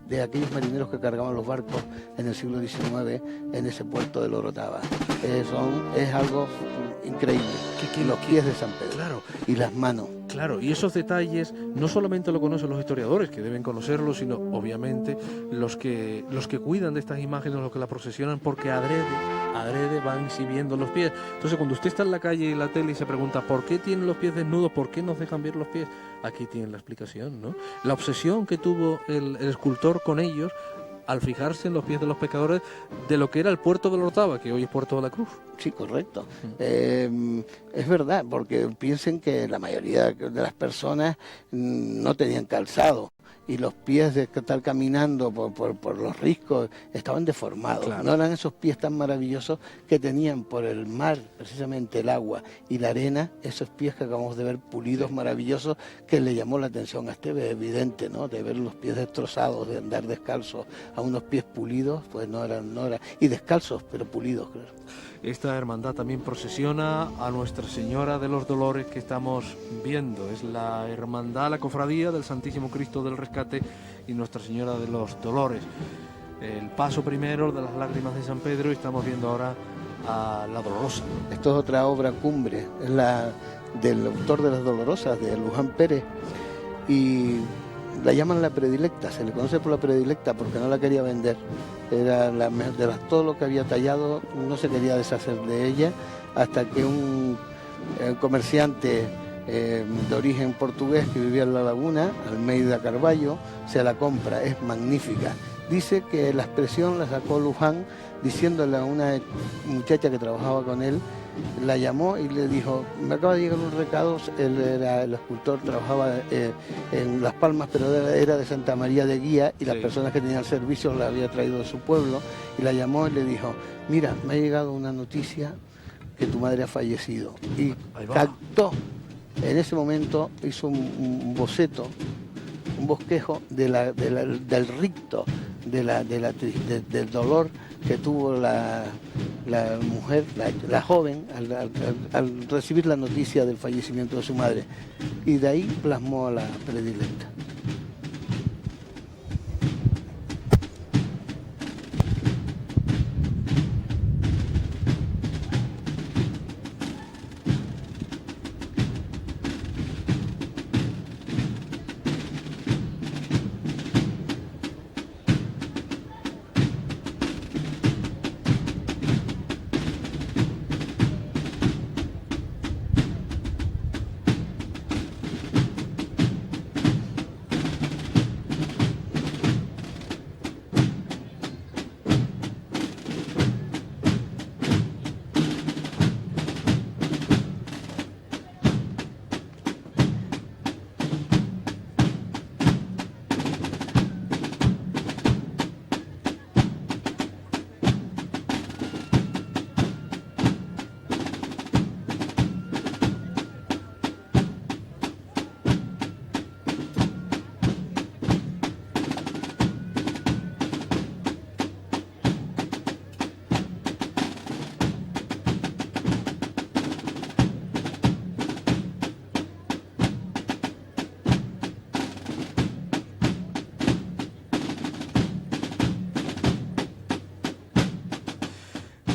de aquellos marineros que cargaban los barcos en el siglo XIX en ese puerto de la Orotava. Es algo increíble. Los pies de San Pedro, claro, y las manos. Claro, y esos detalles no solamente lo conocen los historiadores, que deben conocerlos, sino obviamente los que cuidan de estas imágenes, los que la procesionan, porque adrede van exhibiendo los pies. Entonces, cuando usted está en la calle y en la tele y se pregunta ¿por qué tienen los pies desnudos? ¿Por qué nos dejan ver los pies? Aquí tienen la explicación, ¿no? La obsesión que tuvo el escultor con ellos al fijarse en los pies de los pescadores de lo que era el puerto de la Orotava, que hoy es Puerto de la Cruz. Sí, correcto. Es verdad, porque piensen que la mayoría de las personas no tenían calzado y los pies de estar caminando por los riscos estaban deformados. Claro. No eran esos pies tan maravillosos que tenían por el mar, precisamente el agua y la arena, esos pies que acabamos de ver pulidos, maravillosos, que le llamó la atención a Esteves, evidente, ¿no? De ver los pies destrozados, de andar descalzos a unos pies pulidos, pues no eran, y descalzos, pero pulidos, claro. Esta hermandad también procesiona a Nuestra Señora de los Dolores que estamos viendo. Es la hermandad, la cofradía del Santísimo Cristo del Rescate y Nuestra Señora de los Dolores. El paso primero de las lágrimas de San Pedro y estamos viendo ahora a la Dolorosa. Esto es otra obra cumbre, es la del autor de las Dolorosas, de Luján Pérez, y la llaman la predilecta, se le conoce por la predilecta porque no la quería vender. Era todo lo que había tallado, no se quería deshacer de ella, hasta que un comerciante de origen portugués que vivía en La Laguna, Almeida Carballo, se la compra, es magnífica. Dice que la expresión la sacó Luján diciéndole a una muchacha que trabajaba con él, la llamó y le dijo, me acaba de llegar un recado, él era el escultor, trabajaba en Las Palmas, pero era de Santa María de Guía y las personas que tenían servicios la había traído de su pueblo, y la llamó y le dijo, mira, me ha llegado una noticia que tu madre ha fallecido. Y captó, en ese momento hizo un boceto, un bosquejo del ricto, del dolor que tuvo la mujer, la joven, al recibir la noticia del fallecimiento de su madre. Y de ahí plasmó a la predilecta.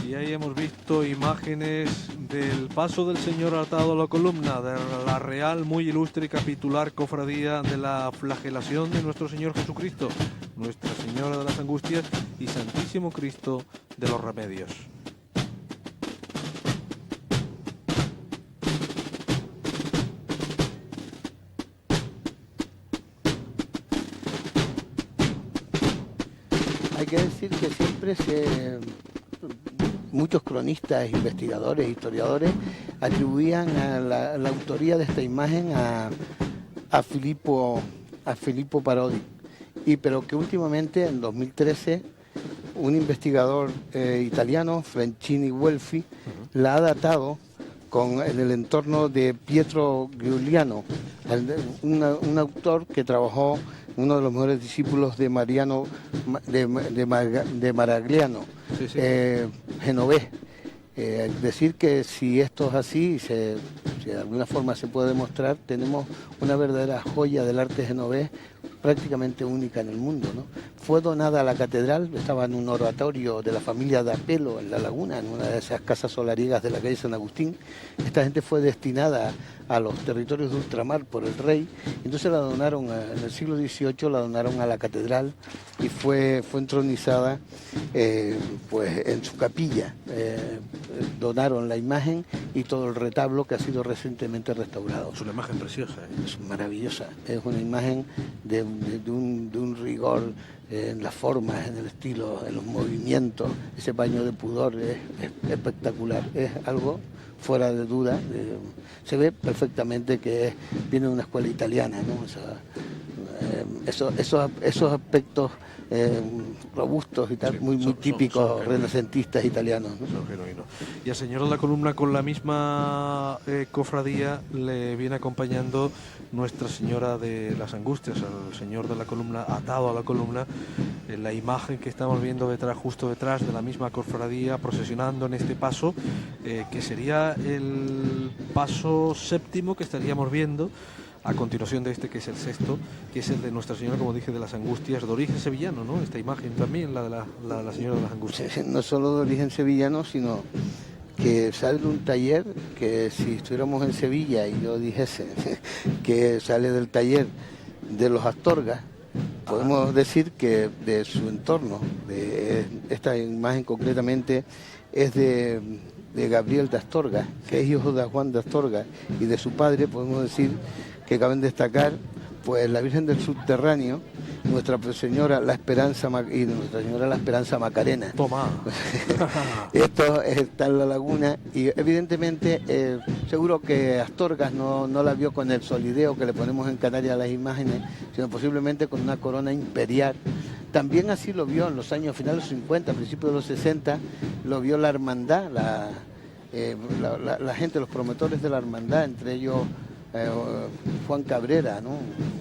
Y ahí hemos visto imágenes del paso del Señor atado a la columna de la Real, muy ilustre y capitular cofradía de la flagelación de nuestro Señor Jesucristo, Nuestra Señora de las Angustias y Santísimo Cristo de los Remedios. Hay que decir que siempre muchos cronistas, investigadores, historiadores atribuían a la autoría de esta imagen a Filippo Parodi, pero que últimamente, en 2013, un investigador italiano, Francini Guelfi, la ha datado en el entorno de Pietro Giuliano, un autor que trabajó, uno de los mejores discípulos de Mariano de Maragliano, genovés. Decir que si esto es así, si de alguna forma se puede demostrar, tenemos una verdadera joya del arte genovés prácticamente única en el mundo, ¿no? Fue donada a la catedral, estaba en un oratorio de la familia de Apelo en La Laguna, en una de esas casas solariegas de la calle San Agustín. Esta gente fue destinada a los territorios de ultramar por el rey, entonces la donaron, en el siglo XVIII la donaron a la catedral y fue entronizada pues en su capilla. donaron la imagen y todo el retablo que ha sido recientemente restaurado. Es una imagen preciosa, ¿eh? Es maravillosa, es una imagen de un rigor en las formas, en el estilo, en los movimientos. Ese baño de pudor es espectacular, es algo fuera de duda. Se ve perfectamente que viene de una escuela italiana, ¿no? O sea, esos aspectos robustos y tal, muy típicos renacentistas italianos, ¿no? Son genuinos. Y al señor de la columna, con la misma cofradía, le viene acompañando Nuestra Señora de las Angustias, al señor de la columna atado a la columna, la imagen que estamos viendo detrás, justo detrás de la misma cofradía, procesionando en este paso, que sería el paso séptimo que estaríamos viendo a continuación de este, que es el sexto, que es el de Nuestra Señora, como dije, de las Angustias, de origen sevillano, ¿no? Esta imagen también, la de la Señora de las Angustias. No solo de origen sevillano, sino que sale de un taller que, si estuviéramos en Sevilla y yo dijese que sale del taller de los Astorga, podemos decir que de su entorno, de esta imagen concretamente, es de Gabriel de Astorga, que es hijo de Juan de Astorga, y de su padre podemos decir que caben destacar pues la Virgen del Subterráneo, Nuestra Señora la Esperanza y Nuestra Señora la Esperanza Macarena. Toma. Esto está en la laguna y evidentemente seguro que Astorgas no la vio con el solideo que le ponemos en Canarias a las imágenes, sino posiblemente con una corona imperial. También así lo vio en los años finales de los 50, principios de los 60, lo vio la hermandad, la gente, los promotores de la hermandad, entre ellos Juan Cabrera, ¿no?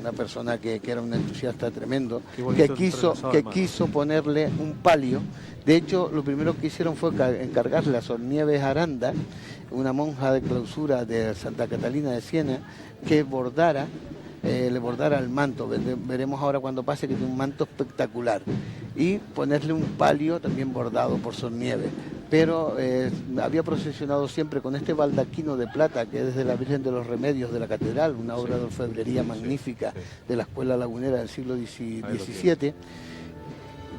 Una persona que era un entusiasta tremendo, que quiso ponerle un palio. De hecho, lo primero que hicieron fue encargarle a Sor Nieves Aranda, una monja de clausura de Santa Catalina de Siena, que le bordara el manto. Veremos ahora cuando pase que tiene un manto espectacular, y ponerle un palio también bordado por Sor Nieves. Pero había procesionado siempre con este baldaquino de plata, que es de la Virgen de los Remedios de la Catedral, una obra de orfebrería magnífica de la Escuela Lagunera del siglo XVII.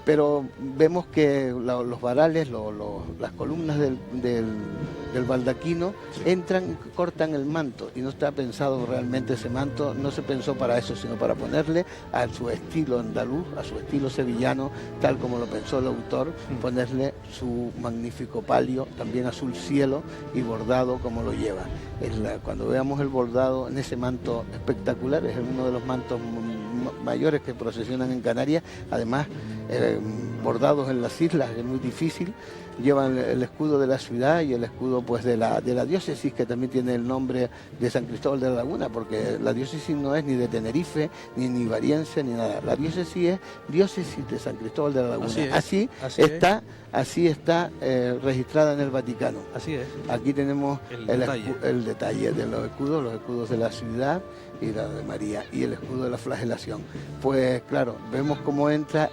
Pero vemos que los varales, las columnas del baldaquino entran y cortan el manto, y no está pensado realmente ese manto, no se pensó para eso, sino para ponerle a su estilo andaluz, a su estilo sevillano, tal como lo pensó el autor, ponerle su magnífico palio, también azul cielo y bordado como lo lleva. Cuando veamos el bordado en ese manto espectacular, es uno de los mantos mayores que procesionan en Canarias, además bordados en las islas, es muy difícil. Llevan el escudo de la ciudad y el escudo pues de la diócesis, que también tiene el nombre de San Cristóbal de la Laguna, porque la diócesis no es ni de Tenerife, ni variense, ni nada. La diócesis es diócesis de San Cristóbal de la Laguna. Así está registrada en el Vaticano. Así es. Aquí tenemos el detalle de los escudos de la ciudad y la de María, y el escudo de la flagelación. Pues claro, vemos cómo entra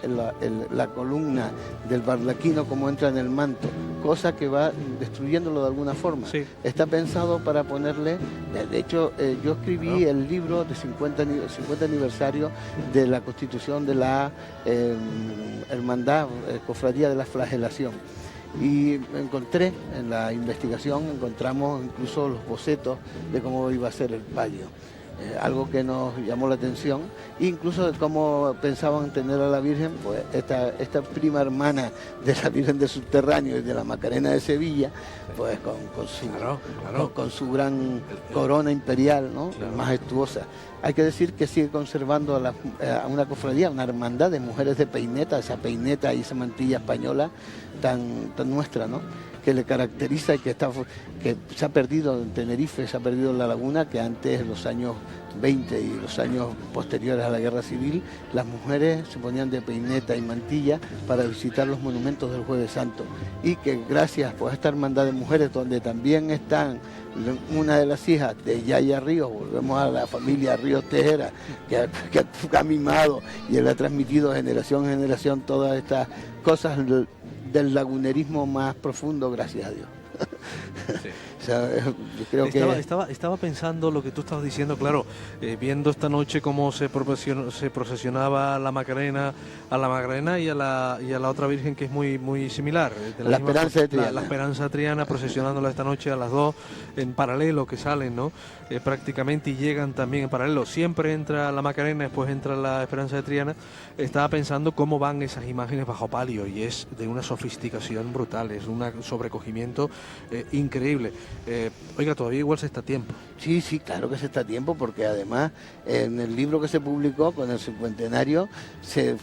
la columna del baldaquino, cómo entra en el manto, cosa que va destruyéndolo de alguna forma. Sí. Está pensado para ponerle, de hecho yo escribí el libro de 50 aniversario de la constitución de la hermandad, cofradía de la flagelación. Y encontré, en la investigación, encontramos incluso los bocetos de cómo iba a ser el palio. Algo que nos llamó la atención, incluso de cómo pensaban tener a la Virgen, pues esta prima hermana de la Virgen del Subterráneo y de la Macarena de Sevilla, pues con su gran corona imperial, ¿no? Majestuosa. Hay que decir que sigue conservando a una cofradía, una hermandad de mujeres de peineta, esa peineta y esa mantilla española tan nuestra, ¿no?, que le caracteriza y que se ha perdido en Tenerife, se ha perdido en la Laguna, que antes, en los años 20 y los años posteriores a la Guerra Civil, las mujeres se ponían de peineta y mantilla para visitar los monumentos del Jueves Santo, y que gracias pues, a esta hermandad de mujeres, donde también están una de las hijas de Yaya Ríos, volvemos a la familia Ríos Tejera, que ha mimado y él ha transmitido generación en generación todas estas cosas del lagunerismo más profundo, gracias a Dios. sea, yo creo estaba pensando lo que tú estabas diciendo, claro, viendo esta noche cómo se procesionaba a la Macarena y a la otra Virgen que es muy similar. La Esperanza de Triana. La Esperanza Triana procesionándola esta noche a las 2 en paralelo que salen, ¿no? Prácticamente, y llegan también en paralelo. Siempre entra la Macarena, después entra la Esperanza de Triana. Estaba pensando cómo van esas imágenes bajo palio y es de una sofisticación brutal, es un sobrecogimiento increíble. Oiga, todavía igual se está a tiempo. Sí, claro que se está a tiempo, porque además en el libro que se publicó con el cincuentenario se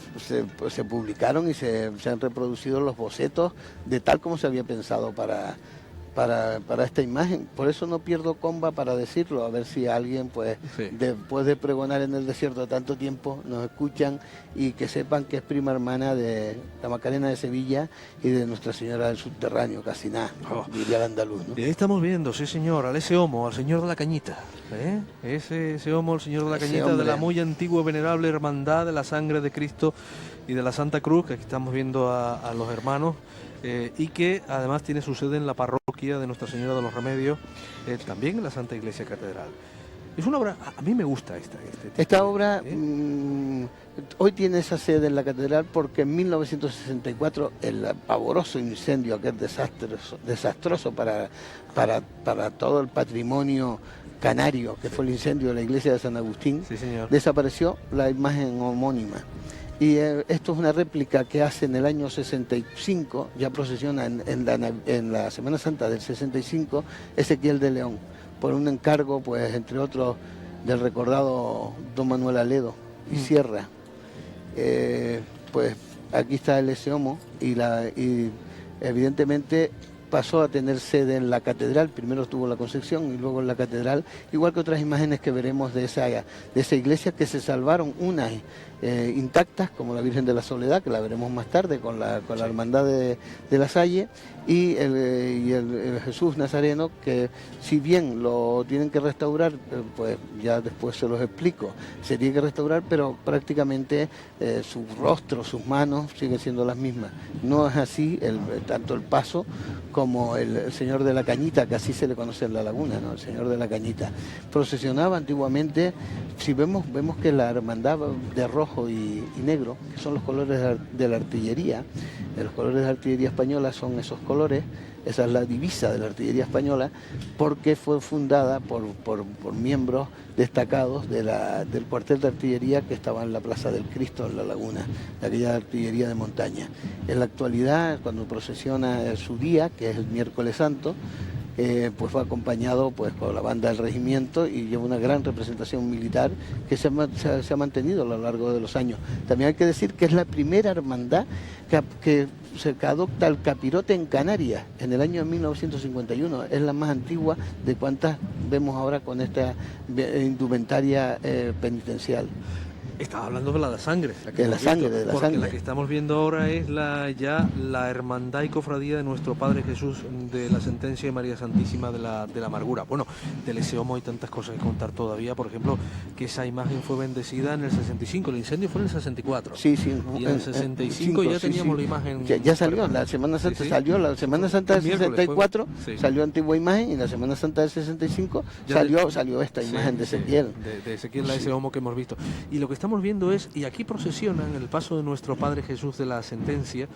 publicaron y se han reproducido los bocetos de tal como se había pensado para esta imagen. Por eso no pierdo comba para decirlo, a ver si alguien, pues, sí, después de pregonar en el desierto tanto tiempo, nos escuchan y que sepan que es prima hermana de la Macarena de Sevilla y de Nuestra Señora del Subterráneo, casi nada, diría el andaluz, ¿no? Y ahí estamos viendo, sí señor, al ese homo, al señor de la Cañita, ese homo, el señor de la Cañita, de la muy antigua y venerable hermandad de la sangre de Cristo y de la Santa Cruz, que aquí estamos viendo a los hermanos. Y que además tiene su sede en la parroquia de Nuestra Señora de los Remedios, también en la Santa Iglesia Catedral. Es una obra, a mí me gusta esta obra. Hoy tiene esa sede en la catedral porque en 1964 el pavoroso incendio, aquel desastroso para todo el patrimonio canario, que fue el incendio de la iglesia de San Agustín, sí, señor, desapareció la imagen homónima. Y esto es una réplica que hace en el año 65, ya procesiona en la Semana Santa del 65, Ezequiel de León, por un encargo, pues, entre otros, del recordado don Manuel Aledo y Sierra. Pues aquí está el ese homo y evidentemente pasó a tener sede en la catedral. Primero estuvo en la Concepción y luego en la catedral, igual que otras imágenes que veremos de esa iglesia, que se salvaron unas intactas, como la Virgen de la Soledad, que la veremos más tarde con la Hermandad de la Salle, y el Jesús Nazareno, que si bien lo tienen que restaurar, pues ya después se los explico, se tiene que restaurar, pero prácticamente su rostro, sus manos siguen siendo las mismas. No es así tanto el paso como el Señor de la Cañita, que así se le conoce en la laguna, ¿no? El Señor de la Cañita. Procesionaba antiguamente, si vemos que la hermandad de rojo y negro, que son los colores de la artillería, los colores de la artillería española son esos colores, esa es la divisa de la artillería española, porque fue fundada por miembros destacados del cuartel de artillería que estaba en la Plaza del Cristo, en la laguna, de aquella artillería de montaña. En la actualidad, cuando procesiona su día, que es el miércoles santo, pues fue acompañado, pues, con la banda del regimiento y lleva una gran representación militar que se ha mantenido a lo largo de los años. También hay que decir que es la primera hermandad que adopta el capirote en Canarias en el año 1951. Es la más antigua de cuantas vemos ahora con esta indumentaria penitencial. Estaba hablando de la sangre. De la sangre. La que estamos viendo ahora es ya la hermandad y cofradía de nuestro Padre Jesús de la Sentencia de María Santísima de la Amargura. Bueno, del ese homo hay tantas cosas que contar todavía. Por ejemplo, que esa imagen fue bendecida en el 65. El incendio fue en el 64. Sí. Y en el 65 ya teníamos la imagen. Ya salió, la Semana Santa salió, la Semana Santa del 64 salió antigua imagen, y la Semana Santa del 65 salió esta imagen de Ezequiel. De Ezequiel, ese homo que hemos visto. Y lo que estamos viendo es, y aquí procesionan el paso de nuestro Padre Jesús de la Sentencia,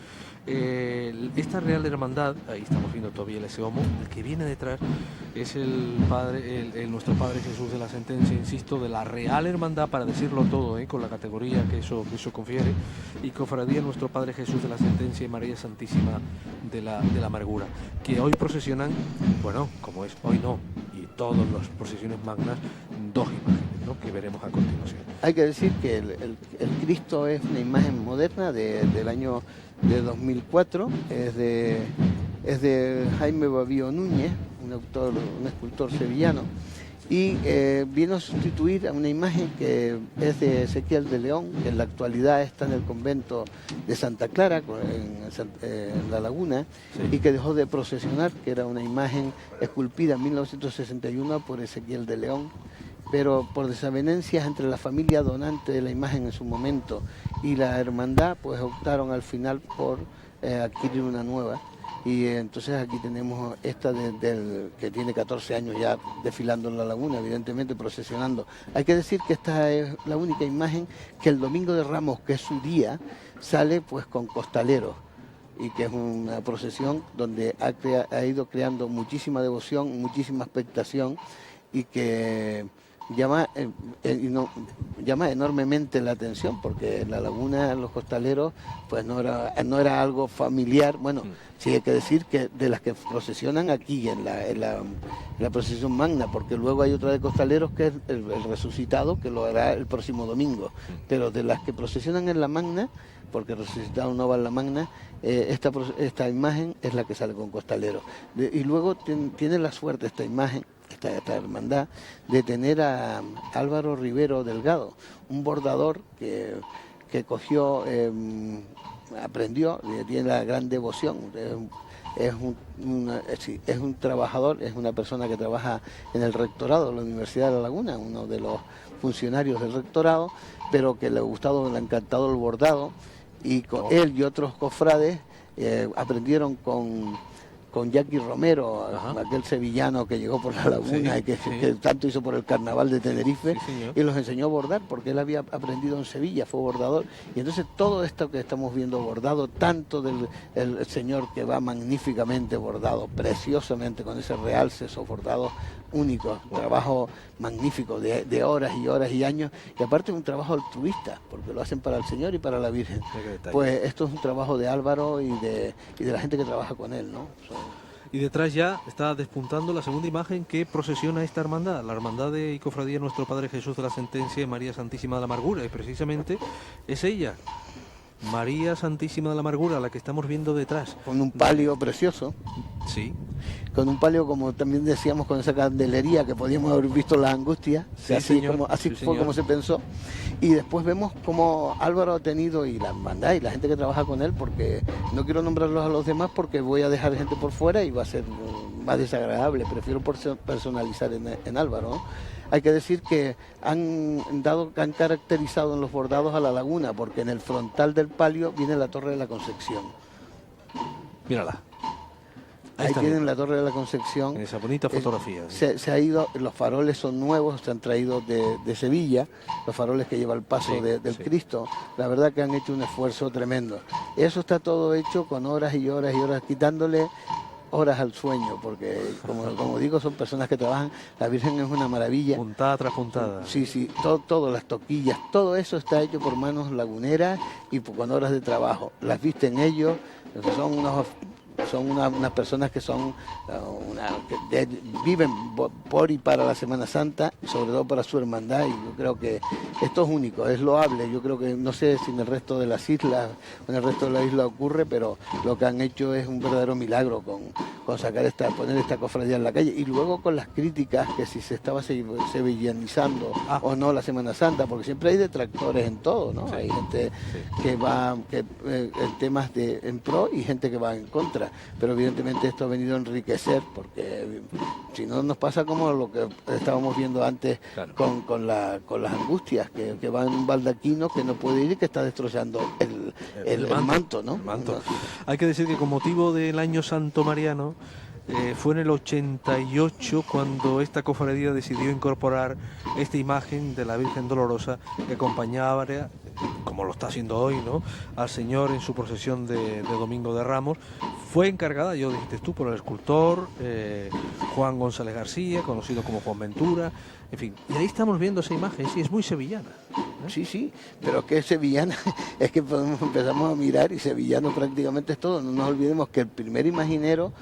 esta Real Hermandad. Ahí estamos viendo todavía ese homo. El que viene detrás es nuestro Padre Jesús de la Sentencia, insisto, de la Real Hermandad, para decirlo todo, con la categoría que eso confiere, y cofradía nuestro Padre Jesús de la Sentencia y María Santísima de la Amargura, que hoy procesionan, bueno, como es hoy no, y todas las procesiones magnas, dos imágenes, ¿no?, que veremos a continuación. Hay que decir que el Cristo es una imagen moderna del año de 2004, es de Jaime Babío Núñez, un escultor sevillano, y vino a sustituir a una imagen que es de Ezequiel de León, que en la actualidad está en el convento de Santa Clara, en La Laguna, y que dejó de procesionar, que era una imagen esculpida en 1961 por Ezequiel de León, pero por desavenencias entre la familia donante de la imagen en su momento y la hermandad, pues optaron al final por adquirir una nueva. Y entonces aquí tenemos esta que tiene 14 años ya desfilando en la laguna, evidentemente procesionando. Hay que decir que esta es la única imagen que el Domingo de Ramos, que es su día, sale pues con costaleros, y que es una procesión donde ha ido creando muchísima devoción, muchísima expectación, y que llama enormemente la atención, porque la laguna, los costaleros, pues no era algo familiar. Bueno, sí hay que decir que de las que procesionan aquí en la procesión magna, porque luego hay otra de costaleros que es el resucitado, que lo hará el próximo domingo, pero de las que procesionan en la magna, porque el resucitado no va en la magna, esta imagen es la que sale con costalero. Y luego tiene la suerte esta imagen, esta hermandad, de tener a Álvaro Rivero Delgado, un bordador que cogió, aprendió, tiene la gran devoción. Es un trabajador, es una persona que trabaja en el rectorado de la Universidad de La Laguna, uno de los funcionarios del rectorado, pero que le ha encantado el bordado, y él y otros cofrades aprendieron con Jackie Romero, aquel sevillano que llegó por la laguna, y que tanto hizo por el carnaval de Tenerife, y los enseñó a bordar, porque él había aprendido en Sevilla, fue bordador, y entonces todo esto que estamos viendo bordado, tanto el señor que va magníficamente bordado, preciosamente, con ese realce, esos bordados únicos, trabajo magnífico de horas y horas y años, y aparte un trabajo altruista, porque lo hacen para el Señor y para la Virgen. Pues esto es un trabajo de Álvaro y de la gente que trabaja con él, ¿no? Y detrás ya está despuntando la segunda imagen que procesiona esta hermandad, la hermandad de y cofradía Nuestro Padre Jesús de la Sentencia y María Santísima de la Amargura, y precisamente es ella, María Santísima de la Amargura, la que estamos viendo detrás. Con un palio precioso. Sí. Con un palio, como también decíamos, con esa candelería que podíamos haber visto las angustias, sí, así fue como se pensó. Y después vemos cómo Álvaro ha tenido, y la hermandad y la gente que trabaja con él, porque no quiero nombrarlos a los demás porque voy a dejar gente por fuera y va a ser más desagradable, prefiero personalizar en Álvaro, ¿no? Hay que decir que han caracterizado en los bordados a la laguna, porque en el frontal del palio viene la Torre de la Concepción. Mírala. Ahí tienen la Torre de la Concepción. En esa bonita fotografía. Se ha ido, los faroles son nuevos, se han traído de Sevilla, los faroles que lleva el paso del Cristo. La verdad que han hecho un esfuerzo tremendo. Eso está todo hecho con horas y horas y horas, quitándole horas al sueño, porque como digo, son personas que trabajan. La Virgen es una maravilla. Puntada tras puntada. Sí, todo, las toquillas, todo eso está hecho por manos laguneras y con horas de trabajo. Las visten ellos, son unas personas que viven por y para la Semana Santa, y sobre todo para su hermandad, y yo creo que esto es único, es loable. Yo creo que, no sé si en el resto de las islas o en el resto de la isla ocurre, pero lo que han hecho es un verdadero milagro con poner esta cofradía en la calle, y luego con las críticas que si se estaba sevillanizando o no la Semana Santa, porque siempre hay detractores en todo, ¿no? Hay gente que va en temas en pro y gente que va en contra. Pero evidentemente esto ha venido a enriquecer, porque si no nos pasa como lo que estábamos viendo antes, claro, con las angustias, que va en un baldaquino que no puede ir y que está destrozando el manto, ¿no? El manto. Hay que decir que con motivo del año santo mariano, fue en el 88 cuando esta cofradía decidió incorporar esta imagen de la Virgen Dolorosa que acompañaba, como lo está haciendo hoy, ¿no?, al Señor en su procesión de Domingo de Ramos. Fue encargada, yo dijiste tú, por el escultor Juan González García, conocido como Juan Ventura, en fin. Y ahí estamos viendo esa imagen, sí, es muy sevillana. Sí, pero que es sevillana, es que empezamos a mirar y sevillano prácticamente es todo. No nos olvidemos que el primer imaginero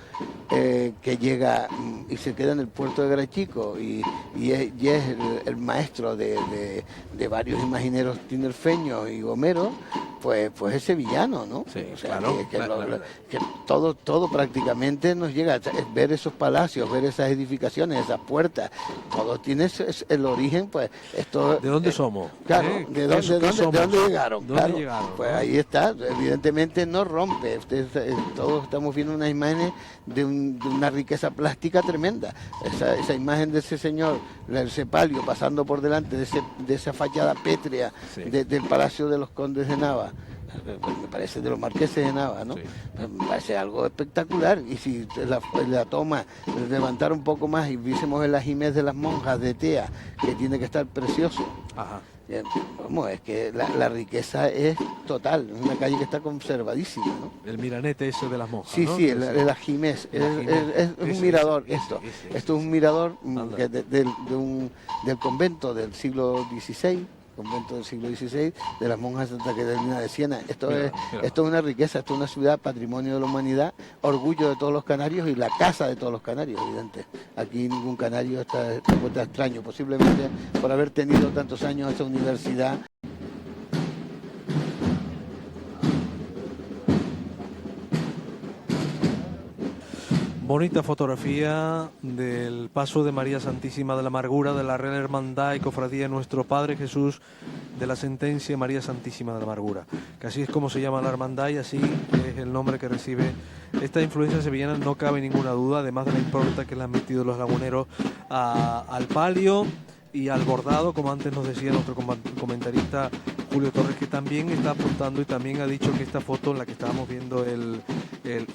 que llega y se queda en el puerto de Garachico y es el maestro de varios imagineros tinerfeños y gomeros, pues es sevillano, ¿no? Sí, o sea, claro, que todo prácticamente nos llega, ver esos palacios, ver esas edificaciones, esas puertas, todo tiene el origen, pues esto... ¿De dónde somos? Claro, ¿de dónde llegaron? ¿Dónde llegaron? Pues ahí está, evidentemente no rompe. Todos estamos viendo unas imágenes de una riqueza plástica tremenda. Esa imagen de ese señor, ese palio pasando por delante de esa fachada pétrea del Palacio de los Condes de Nava, me parece de los marqueses de Nava, ¿no? Sí. Me parece algo espectacular. Y si la toma, levantar un poco más y viésemos el ajimez de las monjas de Tea, que tiene que estar precioso. Ajá. Vamos, es que la riqueza es total, es una calle que está conservadísima, ¿no? El miranete ese de las monjas, Sí, ¿no? sí, el ajimez, es un mirador esto. Esto es un mirador del convento del siglo XVI, convento del siglo XVI, de las monjas de Santa Catalina de Siena. Esto es una riqueza, esto es una ciudad, patrimonio de la humanidad, orgullo de todos los canarios y la casa de todos los canarios, evidente. Aquí ningún canario está extraño, posiblemente por haber tenido tantos años esta universidad. Bonita fotografía del paso de María Santísima de la Amargura, de la Real Hermandad y Cofradía de Nuestro Padre Jesús, de la Sentencia María Santísima de la Amargura, que así es como se llama la hermandad y así es el nombre que recibe esta influencia sevillana, no cabe ninguna duda, además de la impronta que le han metido los laguneros al palio y al bordado, como antes nos decía nuestro comentarista Julio Torres, que también está apuntando y también ha dicho que esta foto en la que estábamos viendo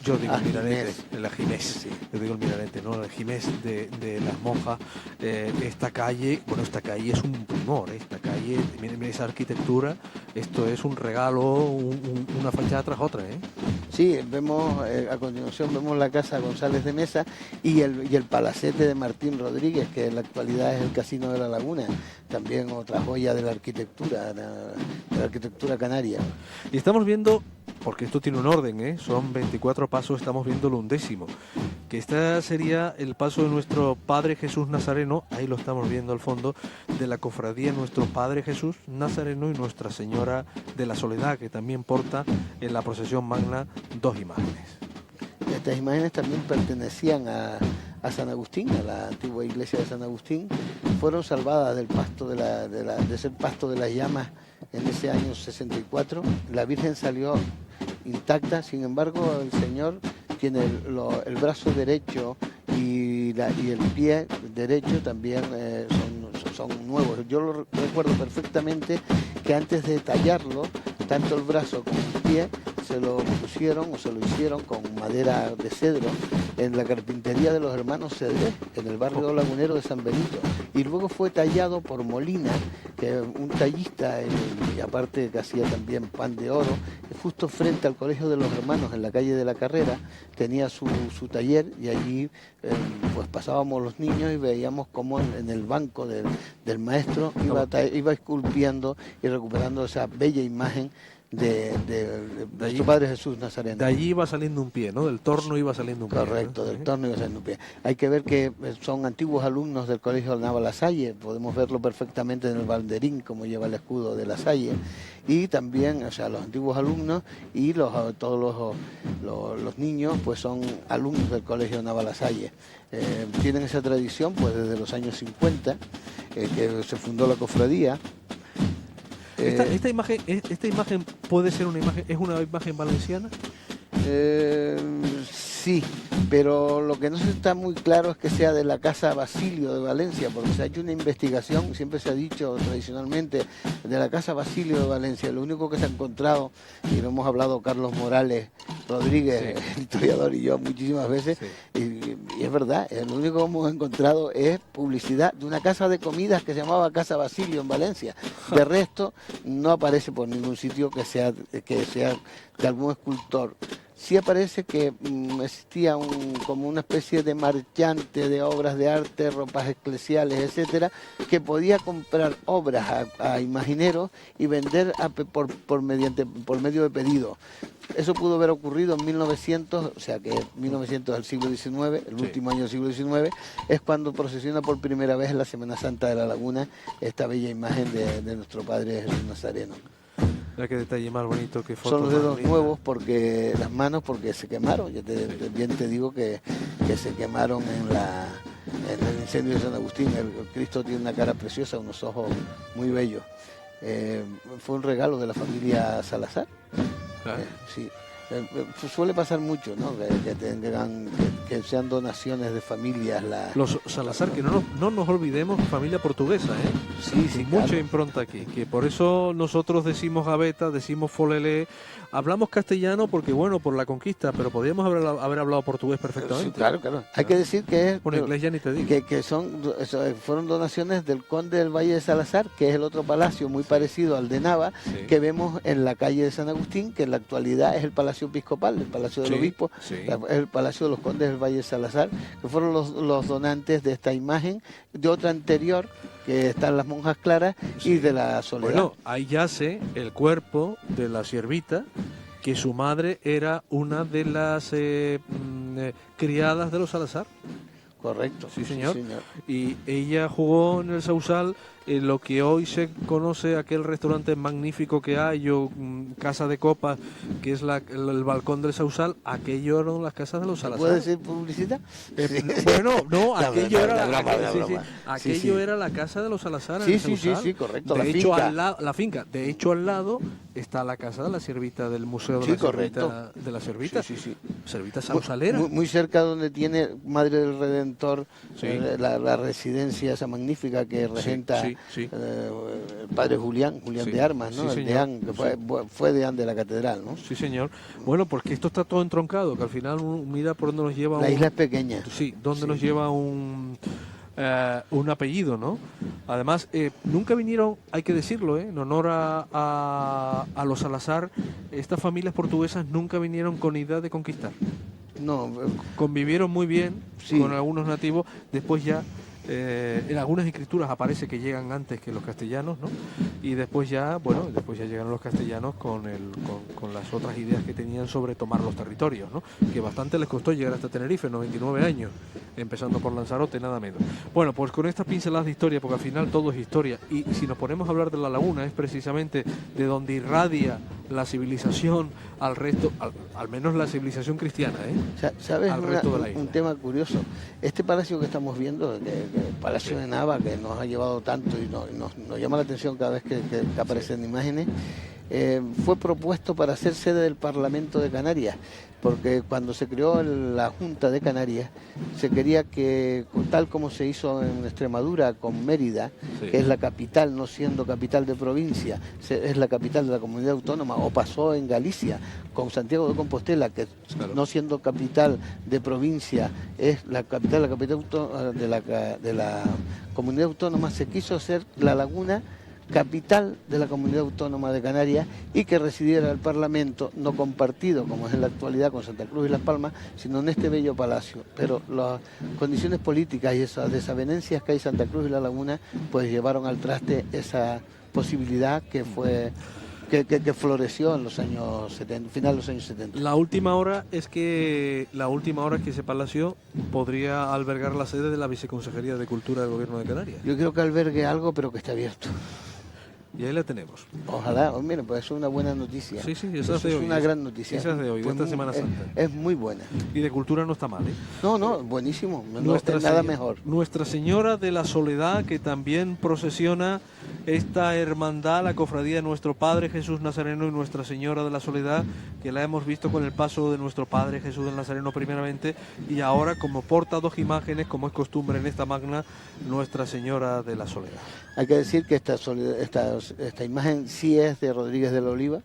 yo digo el miranete, el ajimez, sí. Yo digo el miranete, no el ajimez de las monjas, esta calle es un primor, esta calle, miren esa arquitectura, esto es un regalo, una fachada tras otra, ¿eh? Sí, vemos a continuación vemos la casa González de Mesa y el palacete de Martín Rodríguez, que en la actualidad es el Casino de la Laguna, también otra joya de la arquitectura canaria. Y estamos viendo, porque esto tiene un orden, son 24 pasos, estamos viendo el 11º, que este sería el paso de nuestro Padre Jesús Nazareno, ahí lo estamos viendo al fondo, de la cofradía Nuestro Padre Jesús Nazareno y Nuestra Señora de la Soledad, que también porta en la procesión magna 2 imágenes. Estas imágenes también pertenecían a San Agustín, a la antigua iglesia de San Agustín, fueron salvadas del pasto de ser pasto de las llamas en ese año 64. La Virgen salió intacta, sin embargo el Señor tiene el brazo derecho y el pie derecho también son nuevos. Yo lo recuerdo perfectamente que antes de tallarlo, tanto el brazo como el pie se lo hicieron con madera de cedro en la carpintería de los hermanos Cedrés, en el barrio lagunero de San Benito, y luego fue tallado por Molina, que es un tallista y aparte que hacía también pan de oro, justo frente al Colegio de los Hermanos en la calle de la Carrera, tenía su taller y allí pues pasábamos los niños y veíamos cómo en el banco del maestro iba esculpiendo y recuperando esa bella imagen de su Padre Jesús Nazareno. De allí iba saliendo un pie, ¿no? Del torno iba saliendo un pie. Correcto, del torno iba saliendo un pie. Hay que ver que son antiguos alumnos del Colegio Nava La Salle, podemos verlo perfectamente en el banderín, como lleva el escudo de La Salle, y también, o sea, los antiguos alumnos y todos los niños, pues son alumnos del Colegio Nava La Salle. Tienen esa tradición, pues desde los años 50, que se fundó la cofradía. Esta imagen puede ser es una imagen valenciana. Sí, pero lo que no está muy claro es que sea de la Casa Basilio de Valencia, porque se ha hecho una investigación, siempre se ha dicho tradicionalmente, de la Casa Basilio de Valencia. Lo único que se ha encontrado, y lo hemos hablado Carlos Morales Rodríguez, sí, el historiador, y yo muchísimas veces, sí, y es verdad, lo único que hemos encontrado es publicidad de una casa de comidas que se llamaba Casa Basilio en Valencia. De resto, no aparece por ningún sitio que sea de algún escultor. Sí aparece que existía como una especie de marchante de obras de arte, ropas eclesiales, etcétera, que podía comprar obras a imagineros y vender por medio de pedido. Eso pudo haber ocurrido en 1900, o sea que 1900 del siglo XIX, el último año del siglo XIX, es cuando procesiona por primera vez en la Semana Santa de la Laguna esta bella imagen de nuestro Padre Jesús Nazareno. Mira qué detalle más bonito, qué foto. Son los dedos nuevos porque las manos porque se quemaron. Yo bien te digo que se quemaron en el incendio de San Agustín. El Cristo tiene una cara preciosa, unos ojos muy bellos. Fue un regalo de la familia Salazar. Claro. Sí. Suele pasar mucho, ¿no? Que sean donaciones de familias. Los Salazar, que no nos olvidemos, familia portuguesa, ¿eh? Sí, sí, mucha claro. impronta aquí, que por eso nosotros decimos gaveta, decimos folele, hablamos castellano porque, bueno, por la conquista, pero podríamos haber hablado portugués perfectamente. Sí, claro. Hay que decir que Bueno, inglés ya ni te digo. que fueron donaciones del conde del Valle de Salazar, que es el otro palacio muy parecido al de Nava, Sí. que vemos en la calle de San Agustín, que en la actualidad es el palacio episcopal, el palacio del Sí, obispo, sí. es el palacio de los condes del Valle de Salazar, que fueron los donantes de esta imagen, de otra anterior, que están las monjas claras, Sí. y de la Soledad. Bueno, ahí yace el cuerpo de la siervita, que su madre era una de las criadas de los Salazar. Correcto. Sí, señor. Y ella jugó en el Sausal en lo que hoy se conoce aquel restaurante magnífico que hay, Casa de Copas, que es el balcón del Sausal. Aquello eran las casas de los Salazar. ¿Puede decir publicidad? Bueno, no, aquello La broma. aquello era la casa de los Salazar. Sí, en sí, Sausal. sí, correcto. De La hecho, finca. la finca. De hecho, al lado está la casa de la siervita del Museo de Sí, la Siervita. correcto. De la Siervita. Sí. Siervita sausalera. Muy cerca donde tiene Madre del Redentor, Sí. la residencia esa magnífica que regenta sí. el padre Julián Sí, de Armas, ¿no? sí, El señor. deán, que fue deán de la catedral, ¿no? Sí, señor. Bueno, porque esto está todo entroncado, que al final mira por dónde nos lleva La isla es pequeña. Sí, dónde nos lleva un apellido, ¿no? Además, nunca vinieron, hay que decirlo, en honor a los Salazar, estas familias portuguesas nunca vinieron con idea de conquistar. No, Convivieron muy bien Sí. con algunos nativos, después ya en algunas escrituras aparece que llegan antes que los castellanos, ¿no? Y después ya llegaron los castellanos con las otras ideas que tenían sobre tomar los territorios, ¿no? Que bastante les costó llegar hasta Tenerife, 99 años, empezando por Lanzarote, nada menos. Bueno, pues con estas pinceladas de historia, porque al final todo es historia, y si nos ponemos a hablar de la laguna, es precisamente de donde irradia la civilización al resto, al menos la civilización cristiana, ¿eh? ¿Sabes Al resto de la isla. un tema curioso? Este palacio que estamos viendo, el Palacio de Nava, que nos ha llevado tanto y nos llama la atención cada vez que aparecen imágenes, fue propuesto para ser sede del Parlamento de Canarias, porque cuando se creó la Junta de Canarias, se quería que, tal como se hizo en Extremadura con Mérida, Sí. que es la capital, no siendo capital de provincia, es la capital de la comunidad autónoma, o pasó en Galicia con Santiago de Compostela, que Claro. no siendo capital de provincia, es la capital de la comunidad autónoma, se quiso hacer La Laguna capital de la comunidad autónoma de Canarias y que residiera el Parlamento, no compartido como es en la actualidad con Santa Cruz y Las Palmas, sino en este bello palacio. Pero las condiciones políticas y esas desavenencias que hay en Santa Cruz y La Laguna, pues llevaron al traste esa posibilidad que fue que floreció en los años 70, final de los años 70. La última hora es que ese palacio podría albergar la sede de la Viceconsejería de Cultura del Gobierno de Canarias. Yo creo que albergue algo, pero que esté abierto. Y ahí la tenemos. Ojalá, mira, pues es una buena noticia. Sí, esa Eso es de es hoy. una gran noticia. Esa es de hoy, de esta Pues Semana Santa. Es muy buena. Y de cultura no está mal, ¿eh? No, buenísimo. No está nada mejor. Nuestra Señora de la Soledad, que también procesiona esta hermandad, la cofradía de nuestro Padre Jesús Nazareno y Nuestra Señora de la Soledad, que la hemos visto con el paso de nuestro Padre Jesús del Nazareno primeramente, y ahora como porta dos imágenes, como es costumbre en esta magna, Nuestra Señora de la Soledad. Hay que decir que esta imagen sí es de Rodríguez de la Oliva,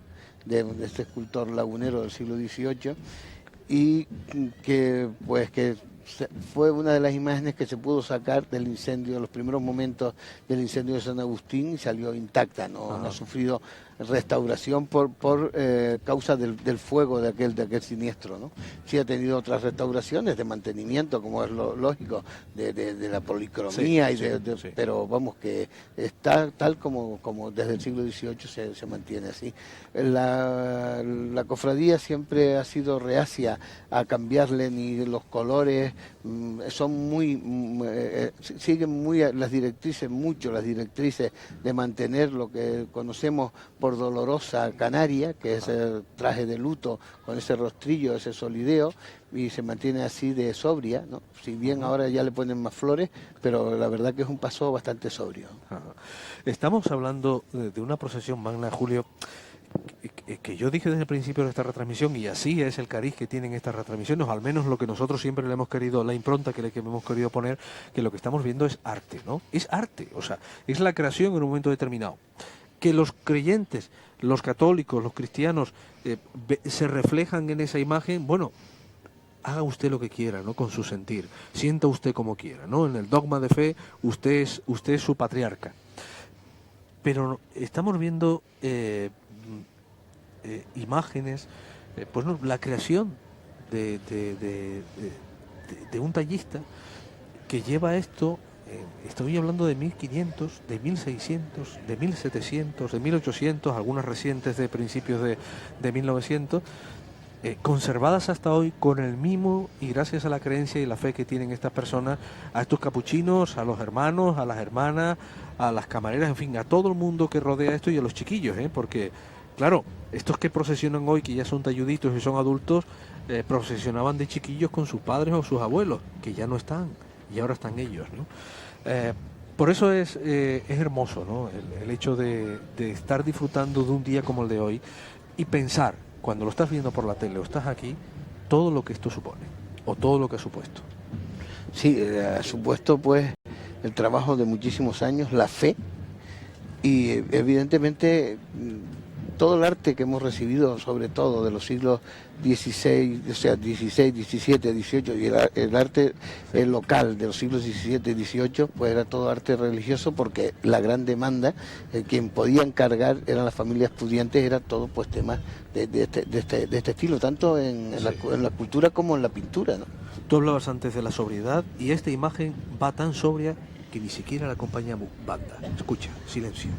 de este escultor lagunero del siglo XVIII, y que fue una de las imágenes que se pudo sacar del incendio, los primeros momentos del incendio de San Agustín, y salió intacta, no ha sufrido restauración por causa del fuego de aquel siniestro, ¿no? Sí ha tenido otras restauraciones de mantenimiento, como es lo lógico, de la policromía, sí. pero vamos, que está tal como desde el siglo XVIII se mantiene así. La cofradía siempre ha sido reacia a cambiarle ni los colores, siguen muy las directrices de mantener lo que conocemos por dolorosa canaria, que es el traje de luto con ese rostrillo, ese solideo, y se mantiene así de sobria, ¿no? Si bien ahora ya le ponen más flores, pero la verdad que es un paso bastante sobrio. Estamos hablando de una procesión magna, Julio, que yo dije desde el principio de esta retransmisión, y así es el cariz que tienen estas retransmisiones, o al menos lo que nosotros siempre le hemos querido, la impronta que hemos querido poner, que lo que estamos viendo es arte, ¿no? Es arte, o sea, es la creación en un momento determinado. Que los creyentes, los católicos, los cristianos, se reflejan en esa imagen, bueno, haga usted lo que quiera, ¿no? Con su sentir, sienta usted como quiera, ¿no? En el dogma de fe, usted es su patriarca. Pero estamos viendo imágenes, pues no, la creación de un tallista que lleva esto, estoy hablando de 1500, de 1600, de 1700, de 1800, algunas recientes de principios de 1900, conservadas hasta hoy con el mimo y gracias a la creencia y la fe que tienen estas personas, a estos capuchinos, a los hermanos, a las hermanas, a las camareras, en fin, a todo el mundo que rodea esto y a los chiquillos, porque claro, estos que procesionan hoy, que ya son talluditos y son adultos, procesionaban de chiquillos con sus padres o sus abuelos, que ya no están, y ahora están ellos, ¿no? Por eso es hermoso, ¿no? El hecho de estar disfrutando de un día como el de hoy y pensar, cuando lo estás viendo por la tele o estás aquí, todo lo que esto supone, o todo lo que ha supuesto. Sí, ha supuesto pues el trabajo de muchísimos años, la fe, y evidentemente todo el arte que hemos recibido, sobre todo de los siglos XVI, o sea, XVI, XVII, XVIII, y el arte local de los siglos XVII y XVIII, pues era todo arte religioso, porque la gran demanda, quien podía encargar eran las familias pudientes, era todo pues temas de este estilo, tanto en la cultura como en la pintura, ¿no? Tú hablabas antes de la sobriedad, y esta imagen va tan sobria que ni siquiera la acompaña banda. Escucha, silencio.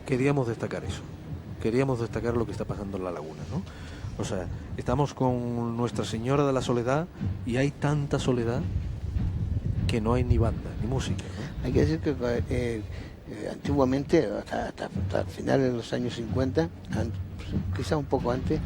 Queríamos destacar eso, queríamos destacar lo que está pasando en la laguna, ¿no? O sea, estamos con Nuestra Señora de la Soledad y hay tanta soledad que no hay ni banda, ni música, ¿no? Hay que decir que antiguamente, hasta finales de los años 50, quizás un poco antes,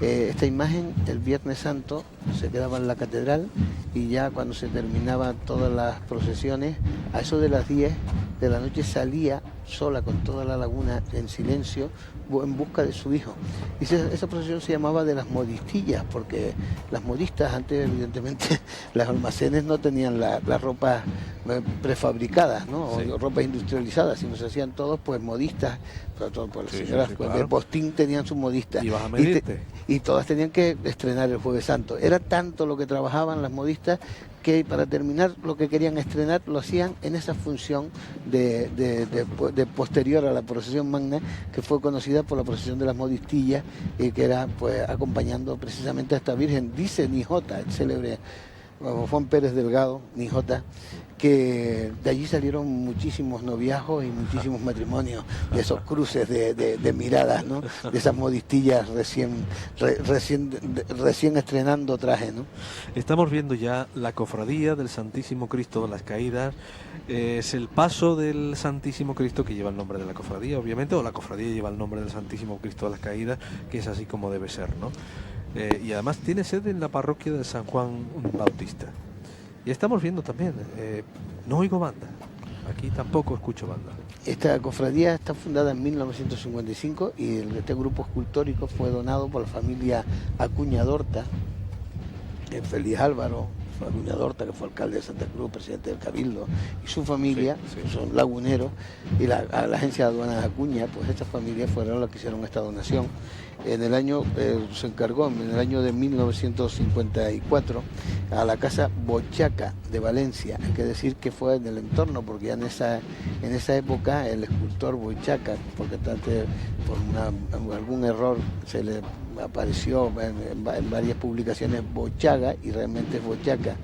esta imagen el Viernes Santo se quedaba en la catedral, y ya cuando se terminaban todas las procesiones, a eso de las 10 de la noche salía sola con toda la laguna en silencio en busca de su hijo. Y esa procesión se llamaba de las modistillas, porque las modistas antes, evidentemente, los almacenes no tenían la ropa prefabricadas, ¿no? Sí. O ropa industrializada, sino se hacían todos pues modistas, por las señoras sí, claro. De postín tenían sus modistas. Y todas tenían que estrenar el Jueves Santo. Era tanto lo que trabajaban las modistas que para terminar lo que querían estrenar lo hacían en esa función de posterior a la procesión magna, que fue conocida por la procesión de las modistillas, que era pues acompañando precisamente a esta Virgen. Dice Nijota, el célebre Juan Pérez Delgado, Nijota, que de allí salieron muchísimos noviazgos y muchísimos matrimonios, de esos cruces de miradas, ¿no? De esas modistillas recién estrenando traje, ¿no? Estamos viendo ya la cofradía del Santísimo Cristo de las Caídas. Es el paso del Santísimo Cristo que lleva el nombre de la cofradía, obviamente, o la cofradía lleva el nombre del Santísimo Cristo de las Caídas, que es así como debe ser, ¿no? Y además tiene sede en la parroquia de San Juan Bautista. Y estamos viendo también, no oigo banda, aquí tampoco escucho banda. Esta cofradía está fundada en 1955 y este grupo escultórico fue donado por la familia Acuña Dorta, Feliz Álvaro Acuña Dorta, que fue alcalde de Santa Cruz, presidente del Cabildo, y su familia, sí. Son laguneros, y la agencia de aduanas Acuña, pues estas familias fueron las que hicieron esta donación. En el año, se encargó en el año de 1954 a la casa Bochaca de Valencia. Hay que decir que fue en el entorno, porque ya en esa época el escultor Bochaca, porque por algún error se le apareció en varias publicaciones Bochaga, y realmente es Bochaca,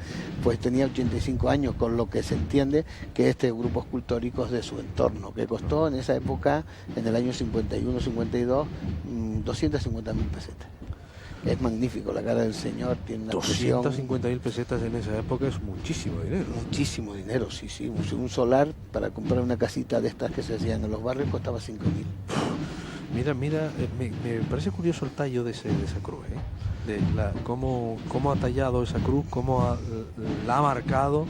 pues tenía 85 años, con lo que se entiende que este grupo escultórico es de su entorno, que costó en esa época, en el año 51-52, 250.000 pesetas. es magnífico. La cara del Señor tiene una expresión. 250.000 pesetas en esa época es muchísimo dinero. Muchísimo dinero, sí, sí. Un solar para comprar una casita de estas que se hacían en los barrios costaba 5.000. Mira, me parece curioso el tallo de esa cruz, ¿eh? Cómo ha tallado esa cruz, la ha marcado.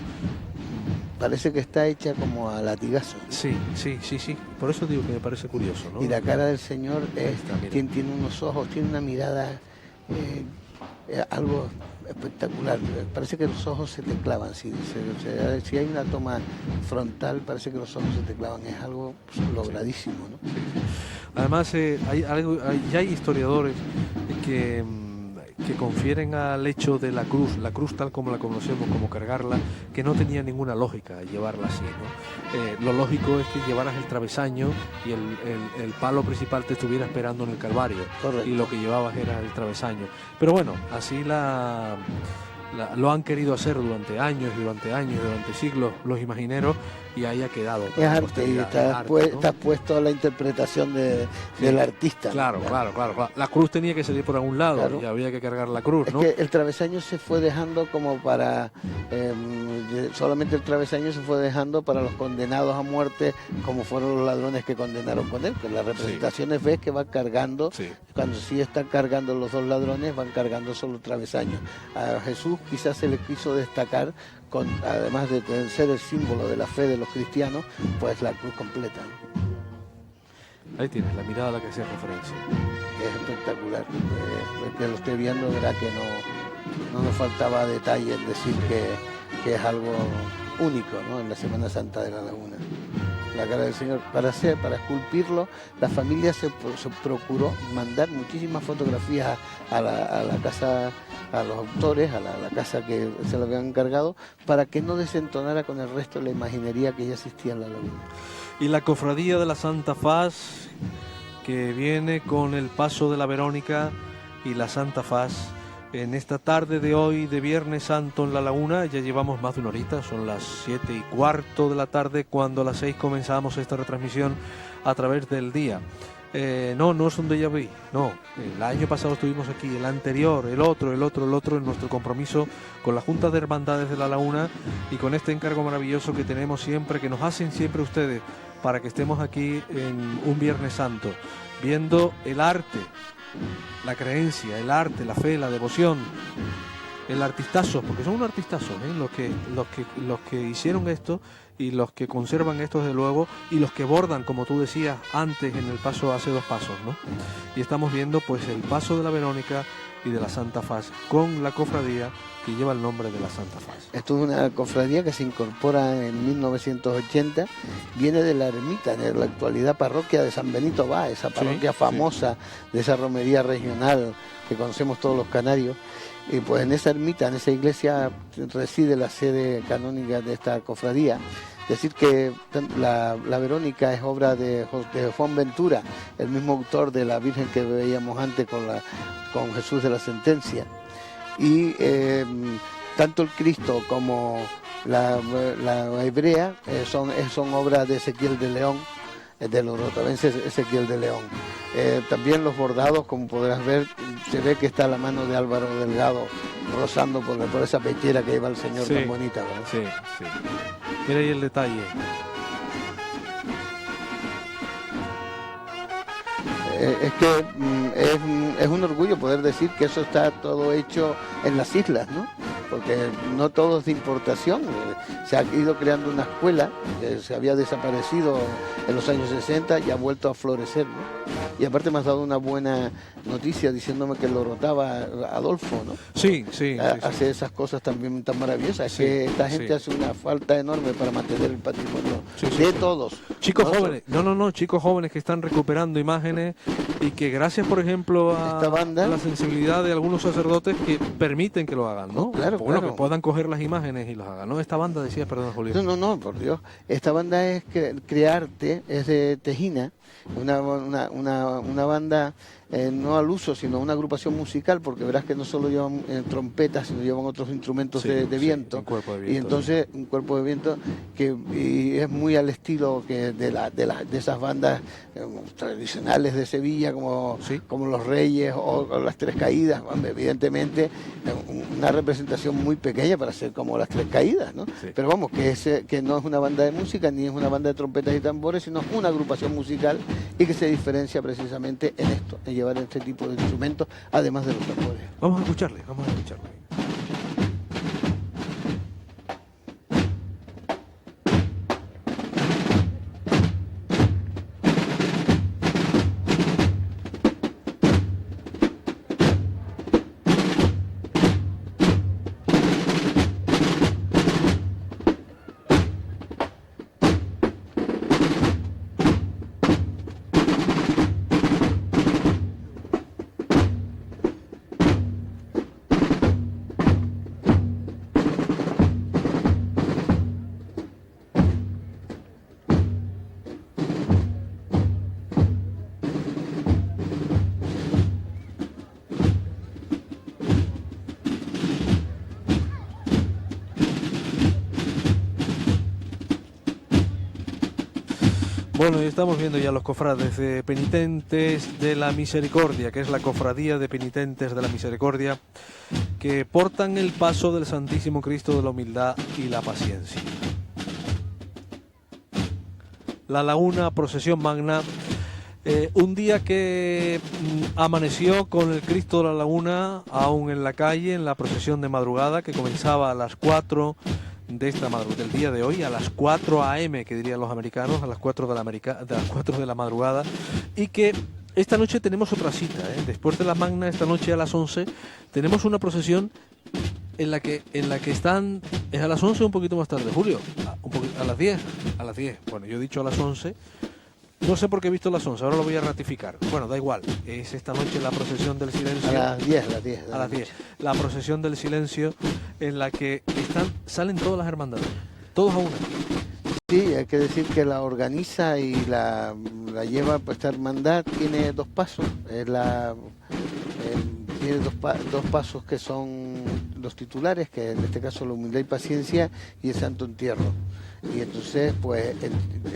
Parece que está hecha como a latigazo. Sí. Por eso digo que me parece curioso, ¿no? Y la cara del Señor tiene unos ojos, tiene una mirada, algo espectacular. Parece que los ojos se te clavan. Si hay una toma frontal, parece que los ojos se te clavan. Es algo logradísimo, ¿no? Sí. Además, ya hay historiadores que confieren al hecho de la cruz tal como la conocemos, como cargarla, que no tenía ninguna lógica llevarla así, ¿no? Lo lógico es que llevaras el travesaño y el palo principal te estuviera esperando en el Calvario. Correcto. Y lo que llevabas era el travesaño. Pero bueno, así lo han querido hacer durante años, durante siglos los imagineros, y ahí ha quedado. Es arte y está puesto a la interpretación del artista. Claro. La cruz tenía que salir por algún lado, claro. Y había que cargar la cruz, ¿no? Es que el travesaño se fue dejando como para... solamente el travesaño se fue dejando para los condenados a muerte, como fueron los ladrones que condenaron con él. Que en las representaciones ves que va cargando, cuando sí están cargando los dos ladrones, van cargando solo el travesaño. A Jesús quizás se le quiso destacar, además de ser el símbolo de la fe de los cristianos, pues la cruz completa, ¿no? Ahí tienes la mirada a la que hacía referencia. Es espectacular. Que lo esté viendo, verá que no nos faltaba detalle en decir que es algo único, ¿no? En la Semana Santa de la Laguna. La cara del Señor, para esculpirlo, la familia se procuró mandar muchísimas fotografías a la casa, a los autores, a la casa que se lo habían encargado, para que no desentonara con el resto de la imaginería que ya existía en la laguna. Y la cofradía de la Santa Faz, que viene con el paso de la Verónica y la Santa Faz, en esta tarde de hoy, de Viernes Santo en la Laguna. Ya llevamos más de una horita, son las 7:15 de la tarde, cuando a las 6 comenzamos esta retransmisión a través del día. No es un déjà vu, no. El año pasado estuvimos aquí, el anterior, el otro, en nuestro compromiso con la Junta de Hermandades de la Laguna y con este encargo maravilloso que tenemos siempre, que nos hacen siempre ustedes, para que estemos aquí en un Viernes Santo, viendo el arte, la creencia, el arte, la fe, la devoción, el artistazo, porque son unos artistazos, los que hicieron esto y los que conservan esto desde luego, y los que bordan, como tú decías antes en el paso hace 2 pasos, ¿no? Y estamos viendo pues el paso de la Verónica y de la Santa Faz con la cofradía que lleva el nombre de la Santa Faz. Esto es una cofradía que se incorpora en 1980, viene de la ermita, en la actualidad parroquia de San Benito Va, esa parroquia famosa de esa romería regional que conocemos todos los canarios. Y pues en esa ermita, en esa iglesia, reside la sede canónica de esta cofradía. Decir que la Verónica es obra de Juan Ventura, el mismo autor de la Virgen que veíamos antes con Jesús de la Sentencia. Y tanto el Cristo como la hebrea son obras de Ezequiel de León, del orotavense Ezequiel de León. También los bordados, como podrás ver, se ve que está la mano de Álvaro Delgado rozando por esa pechera que lleva el Señor, tan bonita, ¿verdad? Sí. Mira ahí el detalle. Es que es un orgullo poder decir que eso está todo hecho en las islas, ¿no? Porque no todo es de importación. Se ha ido creando una escuela que se había desaparecido en los años 60 y ha vuelto a florecer, ¿no? Y aparte me has dado una buena noticia diciéndome que lo rotaba Adolfo, ¿no? Sí. Hace esas cosas también tan maravillosas. Es que esta gente hace una falta enorme para mantener el patrimonio de todos. Chicos jóvenes, chicos jóvenes que están recuperando imágenes y que gracias, por ejemplo, a la sensibilidad de algunos sacerdotes que permiten que lo hagan, ¿no? Claro. Que puedan coger las imágenes y los hagan, ¿no? Esta banda, decía, perdón, Julio. No, por Dios. Esta banda es Crearte, es de Tejina, una banda no al uso, sino a una agrupación musical, porque verás que no solo llevan trompetas, sino llevan otros instrumentos de viento. Un cuerpo de viento. Y entonces un cuerpo de viento y es muy al estilo que de esas bandas tradicionales de Sevilla, como Los Reyes o Las Tres Caídas, evidentemente una representación muy pequeña para ser como Las Tres Caídas, ¿no? Sí. Pero vamos, que no es una banda de música, ni es una banda de trompetas y tambores, sino una agrupación musical y que se diferencia precisamente en esto, en llevar este tipo de instrumentos, además de los tambores. Vamos a escucharle, vamos a escucharle. Bueno, y estamos viendo ya los cofrades de penitentes de la misericordia, que es la cofradía de penitentes de la misericordia, que portan el paso del Santísimo Cristo de la humildad y la paciencia. La Laguna, procesión magna, un día que amaneció con el Cristo de la Laguna aún en la calle, en la procesión de madrugada, que comenzaba a las 4 de esta madrugada, del día de hoy, a las 4 a.m., que dirían los americanos, a las 4 de la madrugada, y que esta noche tenemos otra cita, después de la magna, esta noche a las 11, tenemos una procesión en la que están, es a las 11 un poquito más tarde, Julio, a las 10, bueno, yo he dicho a las 11, no sé por qué he visto las 11, ahora lo voy a ratificar. Bueno, da igual, es esta noche la procesión del silencio. A las 10. A las 10. La procesión del silencio en la que salen todas las hermandades, todos a una. Sí, hay que decir que la organiza y la lleva, pues esta hermandad tiene dos pasos. Tiene dos pasos que son los titulares, que en este caso la humildad y paciencia y el Santo Entierro. Y entonces pues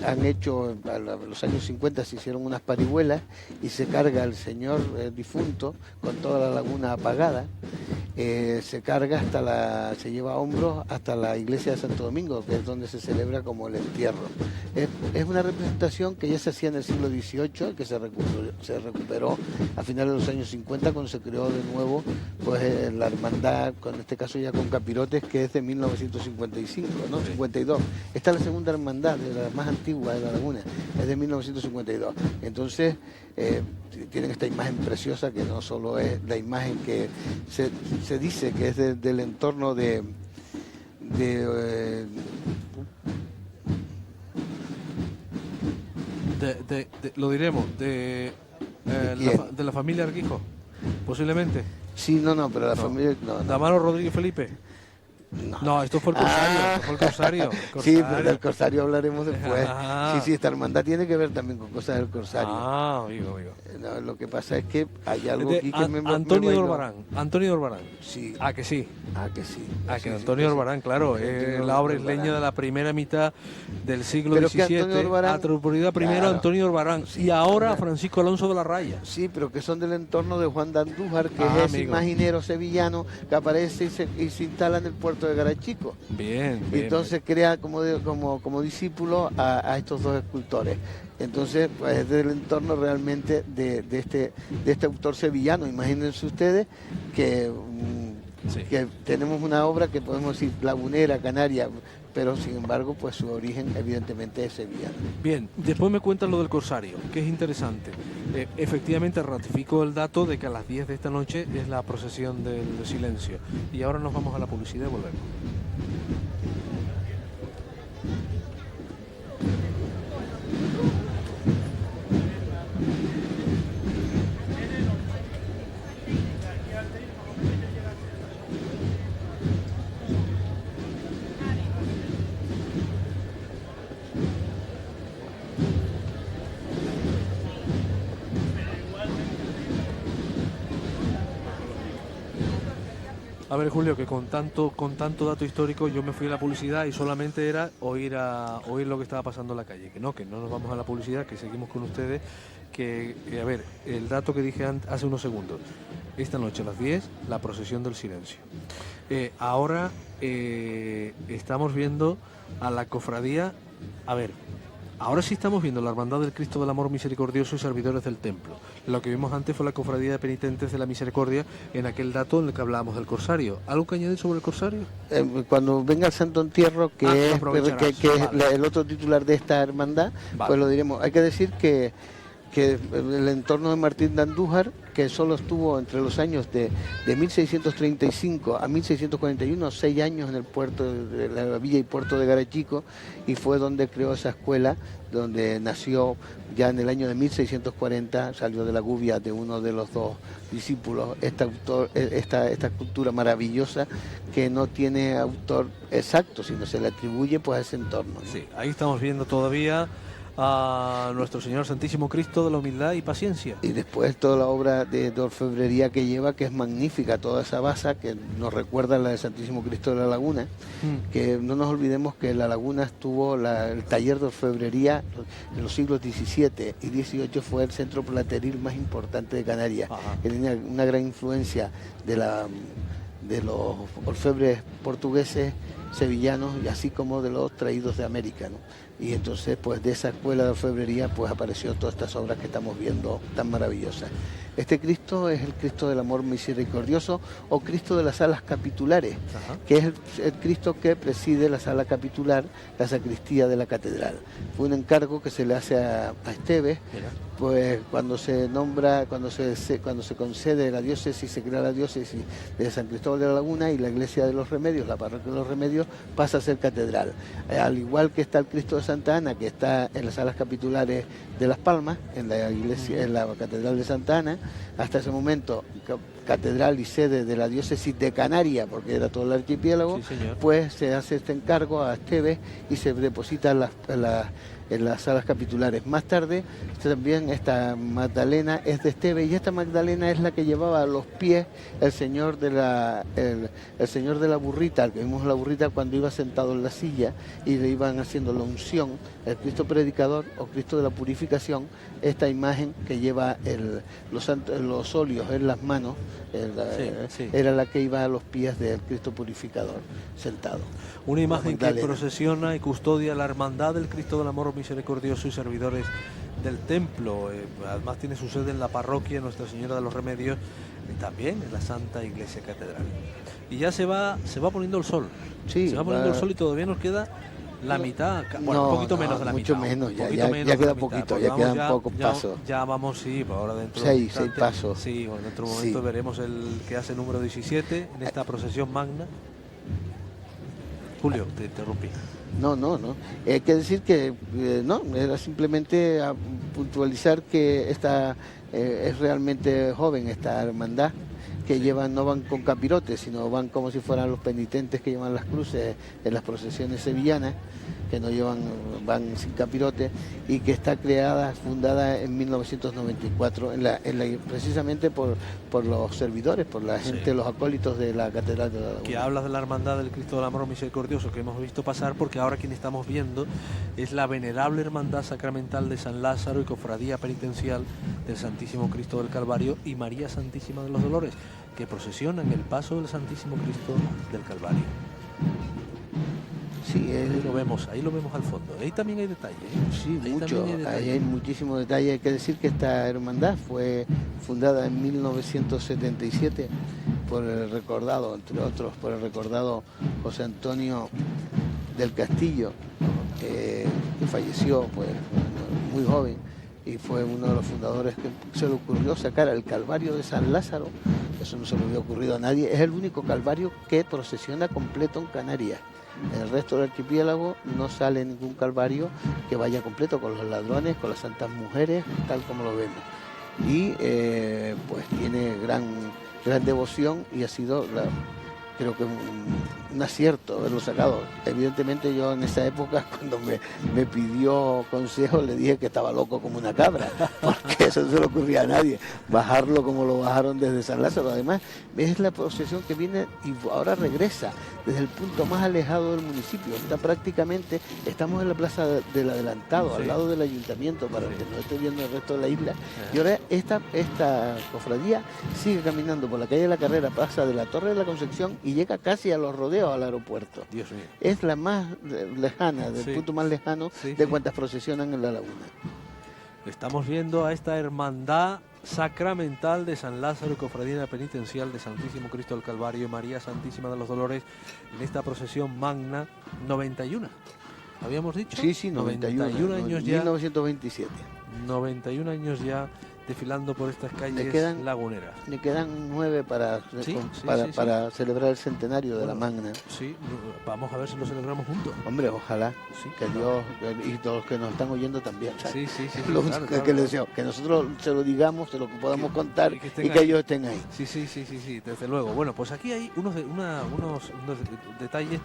han hecho, a los años 50 se hicieron unas parihuelas y se carga el señor difunto con toda la laguna apagada, se carga se lleva a hombros hasta la iglesia de Santo Domingo, que es donde se celebra como el entierro. Es una representación que ya se hacía en el siglo XVIII, que se recuperó a finales de los años 50 cuando se creó de nuevo pues la hermandad, en este caso ya con capirotes, que es de 1955, ¿no? 52. Esta es la segunda hermandad, la más antigua de la laguna, es de 1952. Entonces, tienen esta imagen preciosa que no solo es la imagen que se dice que es del entorno lo diremos, de la familia Arquijo, posiblemente. Sí, no, pero la familia... No. ¿Damaro Rodríguez Felipe? No, esto fue el Corsario. Sí, pero del Corsario hablaremos después. Sí, esta hermandad tiene que ver también con cosas del Corsario. Amigo. No, lo que pasa es que hay algo aquí que Antonio Orbarán. Sí. Que sí. Sí, Antonio Orbarán, claro, es la obra isleña de la primera mitad del siglo XVII, atribuida primero a Antonio Orbarán y ahora a Francisco Alonso de la Raya. Sí, pero que son del entorno de Juan de Andújar, que es ese imaginero sevillano que aparece y se instala en el puerto de Garachico. Bien. Entonces crea como discípulo a estos dos escultores. Entonces, pues es del entorno realmente de este autor sevillano. Imagínense ustedes que tenemos una obra que podemos decir lagunera, canaria, pero sin embargo, pues su origen evidentemente es sevillano. Bien, después me cuentan lo del Corsario, que es interesante. Efectivamente ratifico el dato de que a las 10 de esta noche es la procesión del silencio. Y ahora nos vamos a la publicidad y volvemos. A ver, Julio, que con tanto dato histórico yo me fui a la publicidad y solamente era oír lo que estaba pasando en la calle. Que no nos vamos a la publicidad, que seguimos con ustedes. Que a ver, el dato que dije hace unos segundos. Esta noche a las 10, la procesión del silencio. Ahora estamos viendo a la cofradía. A ver, ahora sí estamos viendo la Hermandad del Cristo del Amor Misericordioso y Servidores del Templo. Lo que vimos antes fue la Cofradía de Penitentes de la Misericordia en aquel dato en el que hablábamos del Corsario. ¿Algo que añadir sobre el Corsario? Cuando venga el Santo Entierro, que es vale. el otro titular de esta hermandad, vale, pues lo diremos. Hay que decir que el entorno de Martín de Andújar, que solo estuvo entre los años de 1635 a 1641, 6 años en el puerto de la villa y puerto de Garachico, y fue donde creó esa escuela, donde nació ya en el año de 1640, salió de la gubia de uno de los dos discípulos, esta escultura maravillosa que no tiene autor exacto, sino se le atribuye pues a ese entorno, ¿no? Sí, ahí estamos viendo todavía a nuestro Señor Santísimo Cristo de la Humildad y Paciencia. Y después toda la obra de orfebrería que lleva, que es magnífica, toda esa basa que nos recuerda a la de Santísimo Cristo de la Laguna, que no nos olvidemos que la Laguna estuvo, el taller de orfebrería en los siglos XVII y XVIII fue el centro plateril más importante de Canarias, que tenía una gran influencia de los orfebres portugueses, sevillanos, y así como de los traídos de América, ¿no? Y entonces pues de esa escuela de orfebrería pues apareció todas estas obras que estamos viendo tan maravillosas. Este Cristo es el Cristo del Amor Misericordioso o Cristo de las Salas Capitulares, que es el Cristo que preside la sala capitular, la sacristía de la catedral. Fue un encargo que se le hace a Esteves. Pues cuando se nombra, cuando se concede la diócesis, se crea la diócesis de San Cristóbal de la Laguna, y la iglesia de los Remedios, la parroquia de los Remedios, pasa a ser catedral. Al igual que está el Cristo de Santa Ana, que está en las salas capitulares de Las Palmas, en la iglesia, en la catedral de Santa Ana, hasta ese momento catedral y sede de la diócesis de Canarias, porque era todo el archipiélago, sí, pues se hace este encargo a Esteves y se deposita en las salas capitulares. Más tarde también esta Magdalena es de Esteves, y esta Magdalena es la que llevaba a los pies el señor de la burrita, al que vimos la burrita cuando iba sentado en la silla y le iban haciendo la unción, el Cristo predicador o Cristo de la purificación, esta imagen que lleva los óleos en las manos, era la que iba a los pies del Cristo purificador sentado. Una imagen que procesiona y custodia la Hermandad del Cristo del Amor Misericordioso y Servidores del Templo. Además tiene su sede en la parroquia Nuestra Señora de los Remedios, y también en la Santa Iglesia Catedral. Y ya se va poniendo el sol. Sí, se va poniendo el sol y todavía nos queda la mitad, bueno, un poquito menos de la mucho mitad. Menos, ya queda poquito, ya quedan pocos pasos. Ya vamos, sí, pues ahora dentro 6 pasos. Sí, bueno, dentro de un momento veremos el que hace número 17 en esta procesión magna. Julio, te interrumpí. No. Hay que decir que no, era simplemente a puntualizar que esta es realmente joven esta hermandad, que no van con capirotes, sino van como si fueran los penitentes que llevan las cruces en las procesiones sevillanas, que van sin capirote, y que está fundada en 1994, precisamente por los servidores, por la gente, los acólitos de la Catedral de la Laguna. Que hablas de la Hermandad del Cristo del Amor Misericordioso que hemos visto pasar, porque ahora quien estamos viendo es la venerable Hermandad Sacramental de San Lázaro y Cofradía Penitencial del Santísimo Cristo del Calvario y María Santísima de los Dolores, que procesionan el paso del Santísimo Cristo del Calvario. Sí, ahí lo vemos al fondo. Ahí también hay detalles. Sí, mucho. Ahí hay muchísimo detalle. Hay que decir que esta hermandad fue fundada en 1977 por el recordado, entre otros, por el recordado José Antonio del Castillo, que falleció pues muy joven, y fue uno de los fundadores que se le ocurrió sacar el Calvario de San Lázaro. Eso no se le había ocurrido a nadie. Es el único Calvario que procesiona completo en Canarias. En el resto del archipiélago no sale ningún Calvario que vaya completo, con los ladrones, con las santas mujeres, tal como lo vemos. Y pues tiene gran devoción, y ha sido creo que un acierto haberlo sacado. Evidentemente yo en esa época, cuando me pidió consejo, le dije que estaba loco como una cabra, porque eso no se le ocurría a nadie, bajarlo como lo bajaron desde San Lázaro. Además, es la procesión que viene y ahora regresa desde el punto más alejado del municipio. Está prácticamente, estamos en la plaza del Adelantado, al lado del ayuntamiento, para el que no esté viendo el resto de la isla. Y ahora esta cofradía sigue caminando por la calle de la Carrera, pasa de la Torre de la Concepción y llega casi a los rodeos al aeropuerto. Dios mío. Es la más lejana, del punto más lejano de cuantas procesionan en la laguna. Estamos viendo a esta hermandad sacramental de San Lázaro y Cofradía Penitencial de Santísimo Cristo del Calvario y María Santísima de los Dolores en esta procesión magna 91. ¿Habíamos dicho? Sí, 91 años ya. 1927. 91 años ya desfilando por estas calles laguneras. Le quedan 9 para celebrar el centenario de la Magna. Sí, vamos a ver si lo celebramos juntos. Hombre, ojalá. Que Dios y todos los que nos están oyendo también. Sí. Lo que les deseo, que nosotros se lo digamos, se lo podamos contar y que ellos estén ahí. Sí, desde luego. Bueno, pues aquí hay unos detalles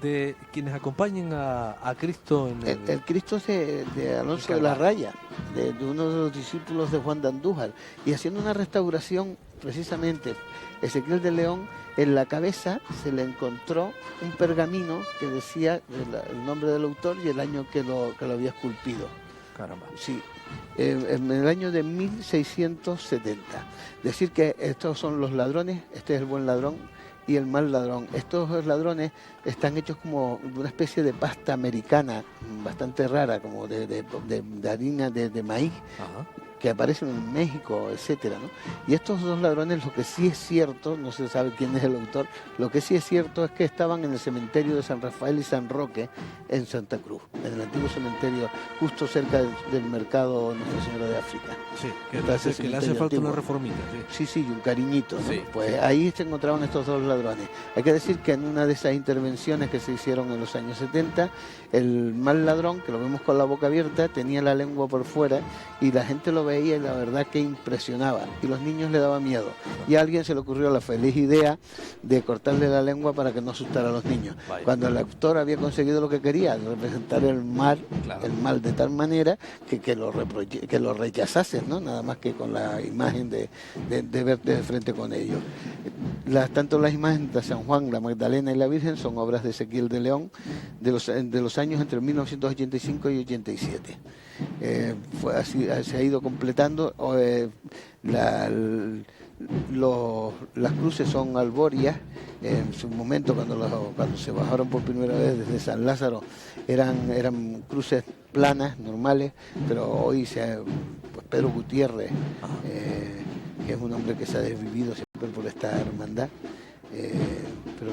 de quienes acompañan a Cristo en el Cristo es de Alonso de la Raya, de uno de los discípulos de Juan de Andújar, y haciendo una restauración precisamente Ezequiel de León, en la cabeza se le encontró un pergamino que decía el nombre del autor y el año que lo había esculpido. Caramba. Sí, en el año de 1670. Decir que estos son los ladrones, este es el buen ladrón y el mal ladrón. Estos ladrones están hechos como de una especie de pasta americana bastante rara, como de harina de maíz. Ajá. Que aparecen en México, etcétera, ¿no? Y estos dos ladrones, lo que sí es cierto, no se sabe quién es el autor, lo que sí es cierto es que estaban en el cementerio de San Rafael y San Roque en Santa Cruz, en el antiguo cementerio justo cerca del mercado Nuestra Señora de África. Sí, que le hace falta antiguo. Una reformita. Sí, y un cariñito, ¿no? Sí, pues ahí se encontraban estos dos ladrones. Hay que decir que en una de esas intervenciones que se hicieron en los años 70, el mal ladrón, que lo vemos con la boca abierta, tenía la lengua por fuera y la gente lo veía y la verdad que impresionaba y los niños le daba miedo y a alguien se le ocurrió la feliz idea de cortarle la lengua para que no asustara a los niños. Vaya. Cuando el actor había conseguido lo que quería, representar el mal de tal manera que lo rechazasen, ¿no? Nada más que con la imagen de verte de frente con ellos. Tanto las imágenes de San Juan, la Magdalena y la Virgen son obras de Ezequiel de León de los años entre 1985 y 87. Fue así, se ha ido completando. Las cruces son alborias. En su momento, cuando se bajaron por primera vez desde San Lázaro, eran cruces planas, normales, pero hoy pues Pedro Gutiérrez, que es un hombre que se ha desvivido siempre por esta hermandad, pero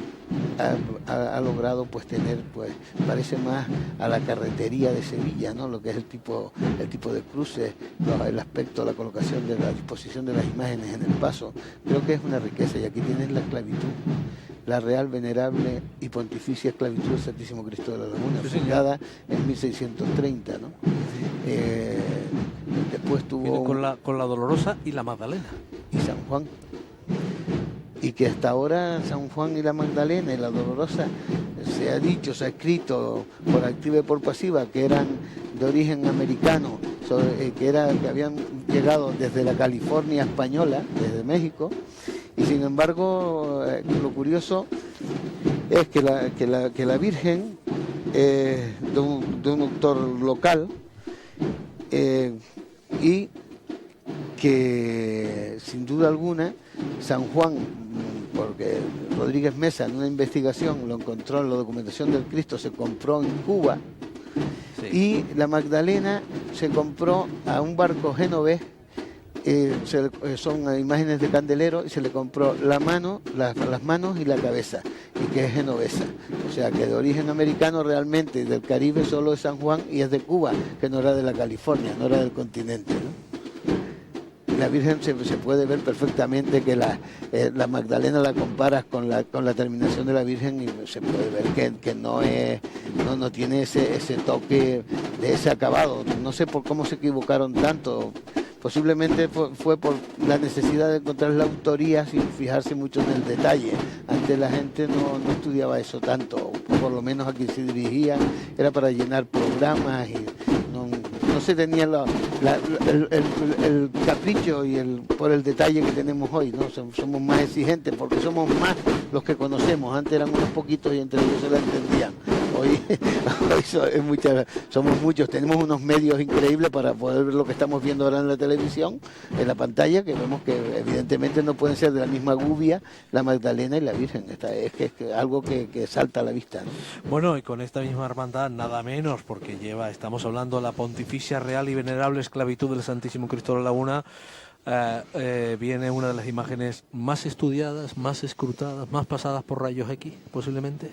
ha logrado pues tener, pues parece más a la carretería de Sevilla, ¿no? Lo que es el tipo de cruces, el aspecto, la colocación de la disposición de las imágenes en el paso, creo que es una riqueza. Y aquí tienes la esclavitud, la Real, Venerable y Pontificia Esclavitud del Santísimo Cristo de la Laguna, fundada en 1630, ¿no? Después tuvo con la Dolorosa y la Magdalena y San Juan. Y que hasta ahora San Juan y la Magdalena y la Dolorosa se ha dicho, se ha escrito por activa y por pasiva que eran de origen americano, que habían llegado desde la California española, desde México, y sin embargo lo curioso es que la Virgen de un autor local y que sin duda alguna San Juan, porque Rodríguez Mesa en una investigación lo encontró en la documentación del Cristo, se compró en Cuba, y la Magdalena se compró a un barco genovés, son imágenes de candelero, y se le compró las manos y la cabeza, y que es genovesa. O sea que de origen americano realmente, del Caribe solo es San Juan y es de Cuba, que no era de la California, no era del continente, ¿no? La Virgen se puede ver perfectamente que la Magdalena la comparas con la terminación de la Virgen y se puede ver que no tiene ese toque de ese acabado. No sé por cómo se equivocaron tanto, Posiblemente fue por la necesidad de encontrar la autoría sin fijarse mucho en el detalle. Antes la gente no estudiaba eso tanto, o por lo menos a quien se dirigía era para llenar programas y no se tenía el capricho y por el detalle que tenemos hoy, ¿no? Somos más exigentes porque somos más los que conocemos. Antes eran unos poquitos y entre ellos se la entendían. Hoy somos muchos, tenemos unos medios increíbles para poder ver lo que estamos viendo ahora en la televisión, en la pantalla, que vemos que evidentemente no pueden ser de la misma gubia la Magdalena y la Virgen. Es algo que salta a la vista, ¿no? Bueno, y con esta misma hermandad nada menos, porque estamos hablando de la Pontificia Real y Venerable Esclavitud del Santísimo Cristo de la Laguna. Viene una de las imágenes más estudiadas, más escrutadas, más pasadas por rayos X, posiblemente.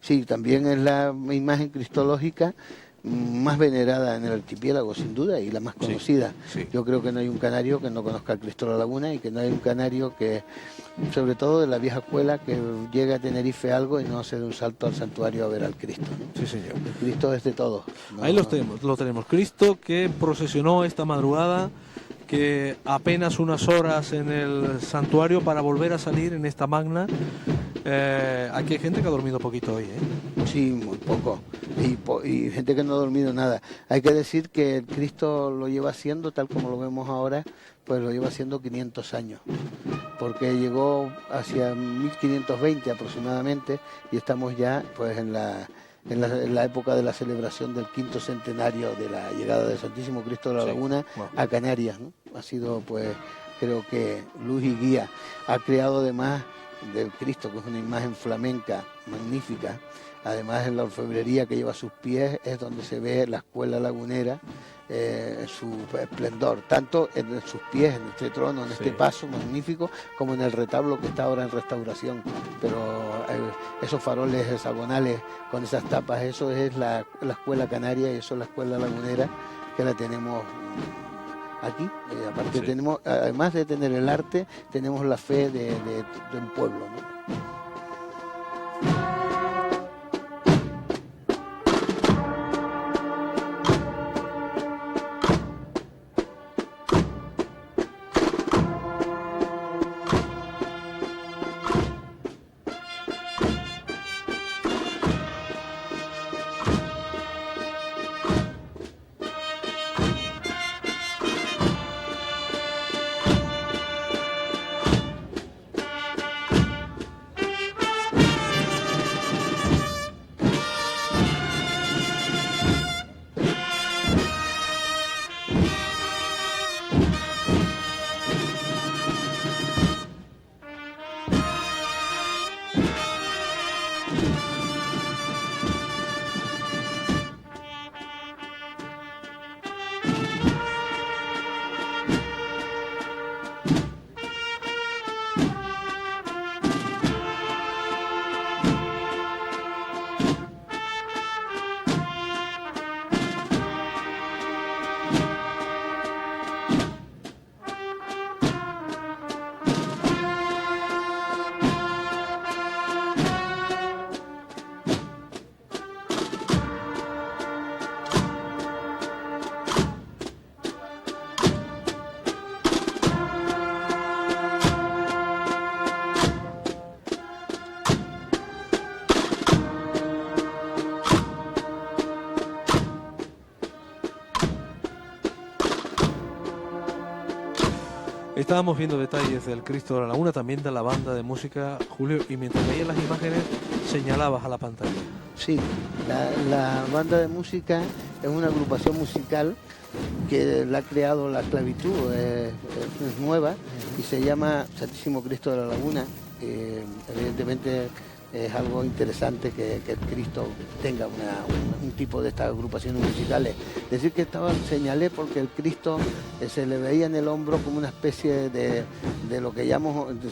Sí, también es la imagen cristológica más venerada en el archipiélago, sin duda, y la más conocida. Sí. Yo creo que no hay un canario que no conozca al Cristo de la Laguna y que no hay un canario que, sobre todo de la vieja escuela, que llegue a Tenerife algo y no se dé un salto al santuario a ver al Cristo, ¿no? Sí, señor. El Cristo es de todos. Ahí lo tenemos. Cristo que procesionó esta madrugada, que apenas unas horas en el santuario para volver a salir en esta magna. Aquí hay gente que ha dormido poquito hoy, ¿eh? Sí, muy poco. Y gente que no ha dormido nada. Hay que decir que el Cristo lo lleva haciendo, tal como lo vemos ahora, pues lo lleva haciendo 500 años. Porque llegó hacia 1520 aproximadamente y estamos ya pues en la época de la celebración del 5º centenario de la llegada del Santísimo Cristo de la Laguna a Canarias, ¿no? Ha sido, pues, creo que luz y guía. Ha creado además del Cristo, que es una imagen flamenca magnífica. Además, en la orfebrería que lleva a sus pies es donde se ve la escuela lagunera, su esplendor, tanto en sus pies, en este trono, en este paso magnífico, como en el retablo que está ahora en restauración. Pero esos faroles hexagonales con esas tapas, eso es la escuela canaria y eso es la escuela lagunera, que la tenemos aquí. Aparte tenemos, además de tener el arte, tenemos la fe de un pueblo, ¿no? Estábamos viendo detalles del Cristo de la Laguna, también de la banda de música, Julio, y mientras veías las imágenes señalabas a la pantalla. Sí, la banda de música es una agrupación musical que la ha creado la esclavitud, es nueva y se llama Santísimo Cristo de la Laguna. Evidentemente es algo interesante que el Cristo tenga un tipo de estas agrupaciones musicales. Decir que señalé porque el Cristo se le veía en el hombro como una especie de lo que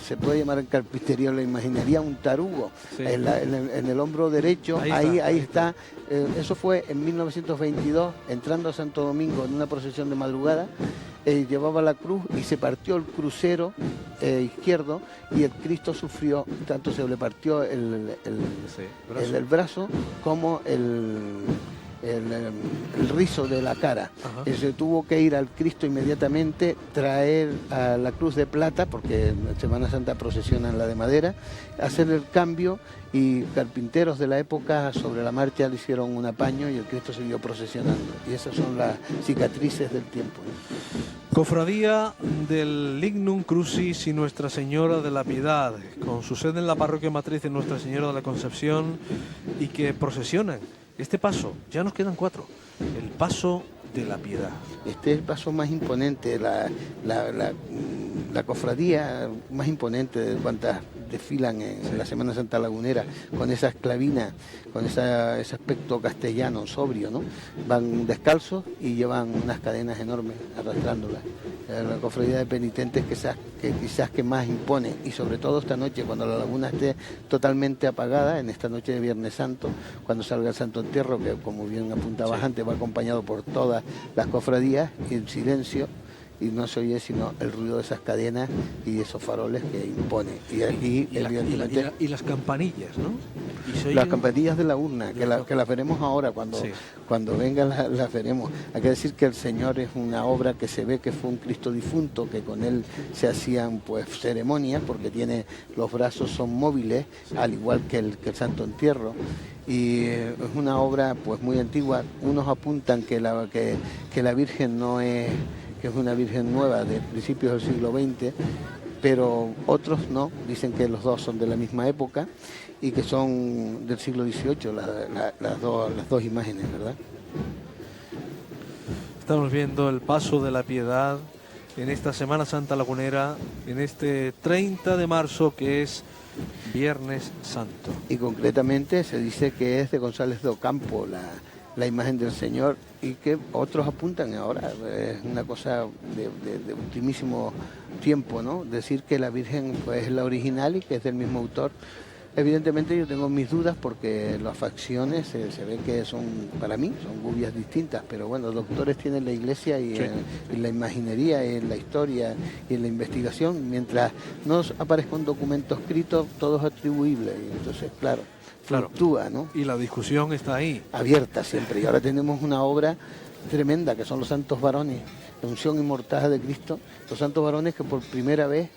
se puede llamar en carpintería o la imaginería un tarugo. Sí. En el hombro derecho, ahí está. Eso fue en 1922, entrando a Santo Domingo en una procesión de madrugada. Llevaba la cruz y se partió el crucero izquierdo y el Cristo sufrió, tanto se le partió el brazo como el rizo de la cara. Se tuvo que ir al Cristo inmediatamente, traer a la cruz de plata, porque en Semana Santa procesionan la de madera, hacer el cambio, y carpinteros de la época sobre la marcha le hicieron un apaño y el Cristo siguió procesionando. Y esas son las cicatrices del tiempo. Cofradía del Lignum Crucis y Nuestra Señora de la Piedad, con su sede en la parroquia matriz de Nuestra Señora de la Concepción, y que procesionan este paso. Ya nos quedan 4. El paso de la Piedad. Este es el paso más imponente, la cofradía más imponente de cuantas desfilan en la Semana Santa Lagunera, con esas clavinas, con ese aspecto castellano, sobrio, ¿no? Van descalzos y llevan unas cadenas enormes arrastrándolas. La cofradía de penitentes que quizás más impone, y sobre todo esta noche, cuando la laguna esté totalmente apagada, en esta noche de Viernes Santo, cuando salga el Santo Entierro, que como bien apuntabas antes, va acompañado por todas las cofradías, y el silencio, y no se oye sino el ruido de esas cadenas y esos faroles que impone. Y aquí, evidentemente, y las campanillas, ¿no? Las campanillas de la urna, que las veremos ahora, cuando vengan las veremos. Hay que decir que el Señor es una obra que se ve que fue un Cristo difunto, que con él se hacían pues ceremonias, porque los brazos son móviles, al igual que el Santo Entierro. Y es una obra pues muy antigua. Unos apuntan que la Virgen no es, que es una Virgen nueva de principios del siglo XX, pero otros no, dicen que los dos son de la misma época y que son del siglo XVIII, las dos imágenes, ¿verdad? Estamos viendo el paso de la Piedad en esta Semana Santa Lagunera, en este 30 de marzo, que es Viernes Santo. Y concretamente se dice que es de González de Ocampo la imagen del Señor, y que otros apuntan ahora, es una cosa de ultimísimo tiempo, ¿no? Decir que la Virgen pues es la original y que es del mismo autor. Evidentemente yo tengo mis dudas, porque las facciones se ve que son, para mí, son gubias distintas, pero bueno, doctores tienen la Iglesia y, en la imaginería, y en la historia y en la investigación. Mientras no aparezca un documento escrito, todo es atribuible, y entonces, claro, fluctúa, ¿no? Y la discusión está ahí. Abierta siempre. Y ahora tenemos una obra tremenda, que son los santos varones, la unción y mortaja de Cristo, los santos varones que por primera vez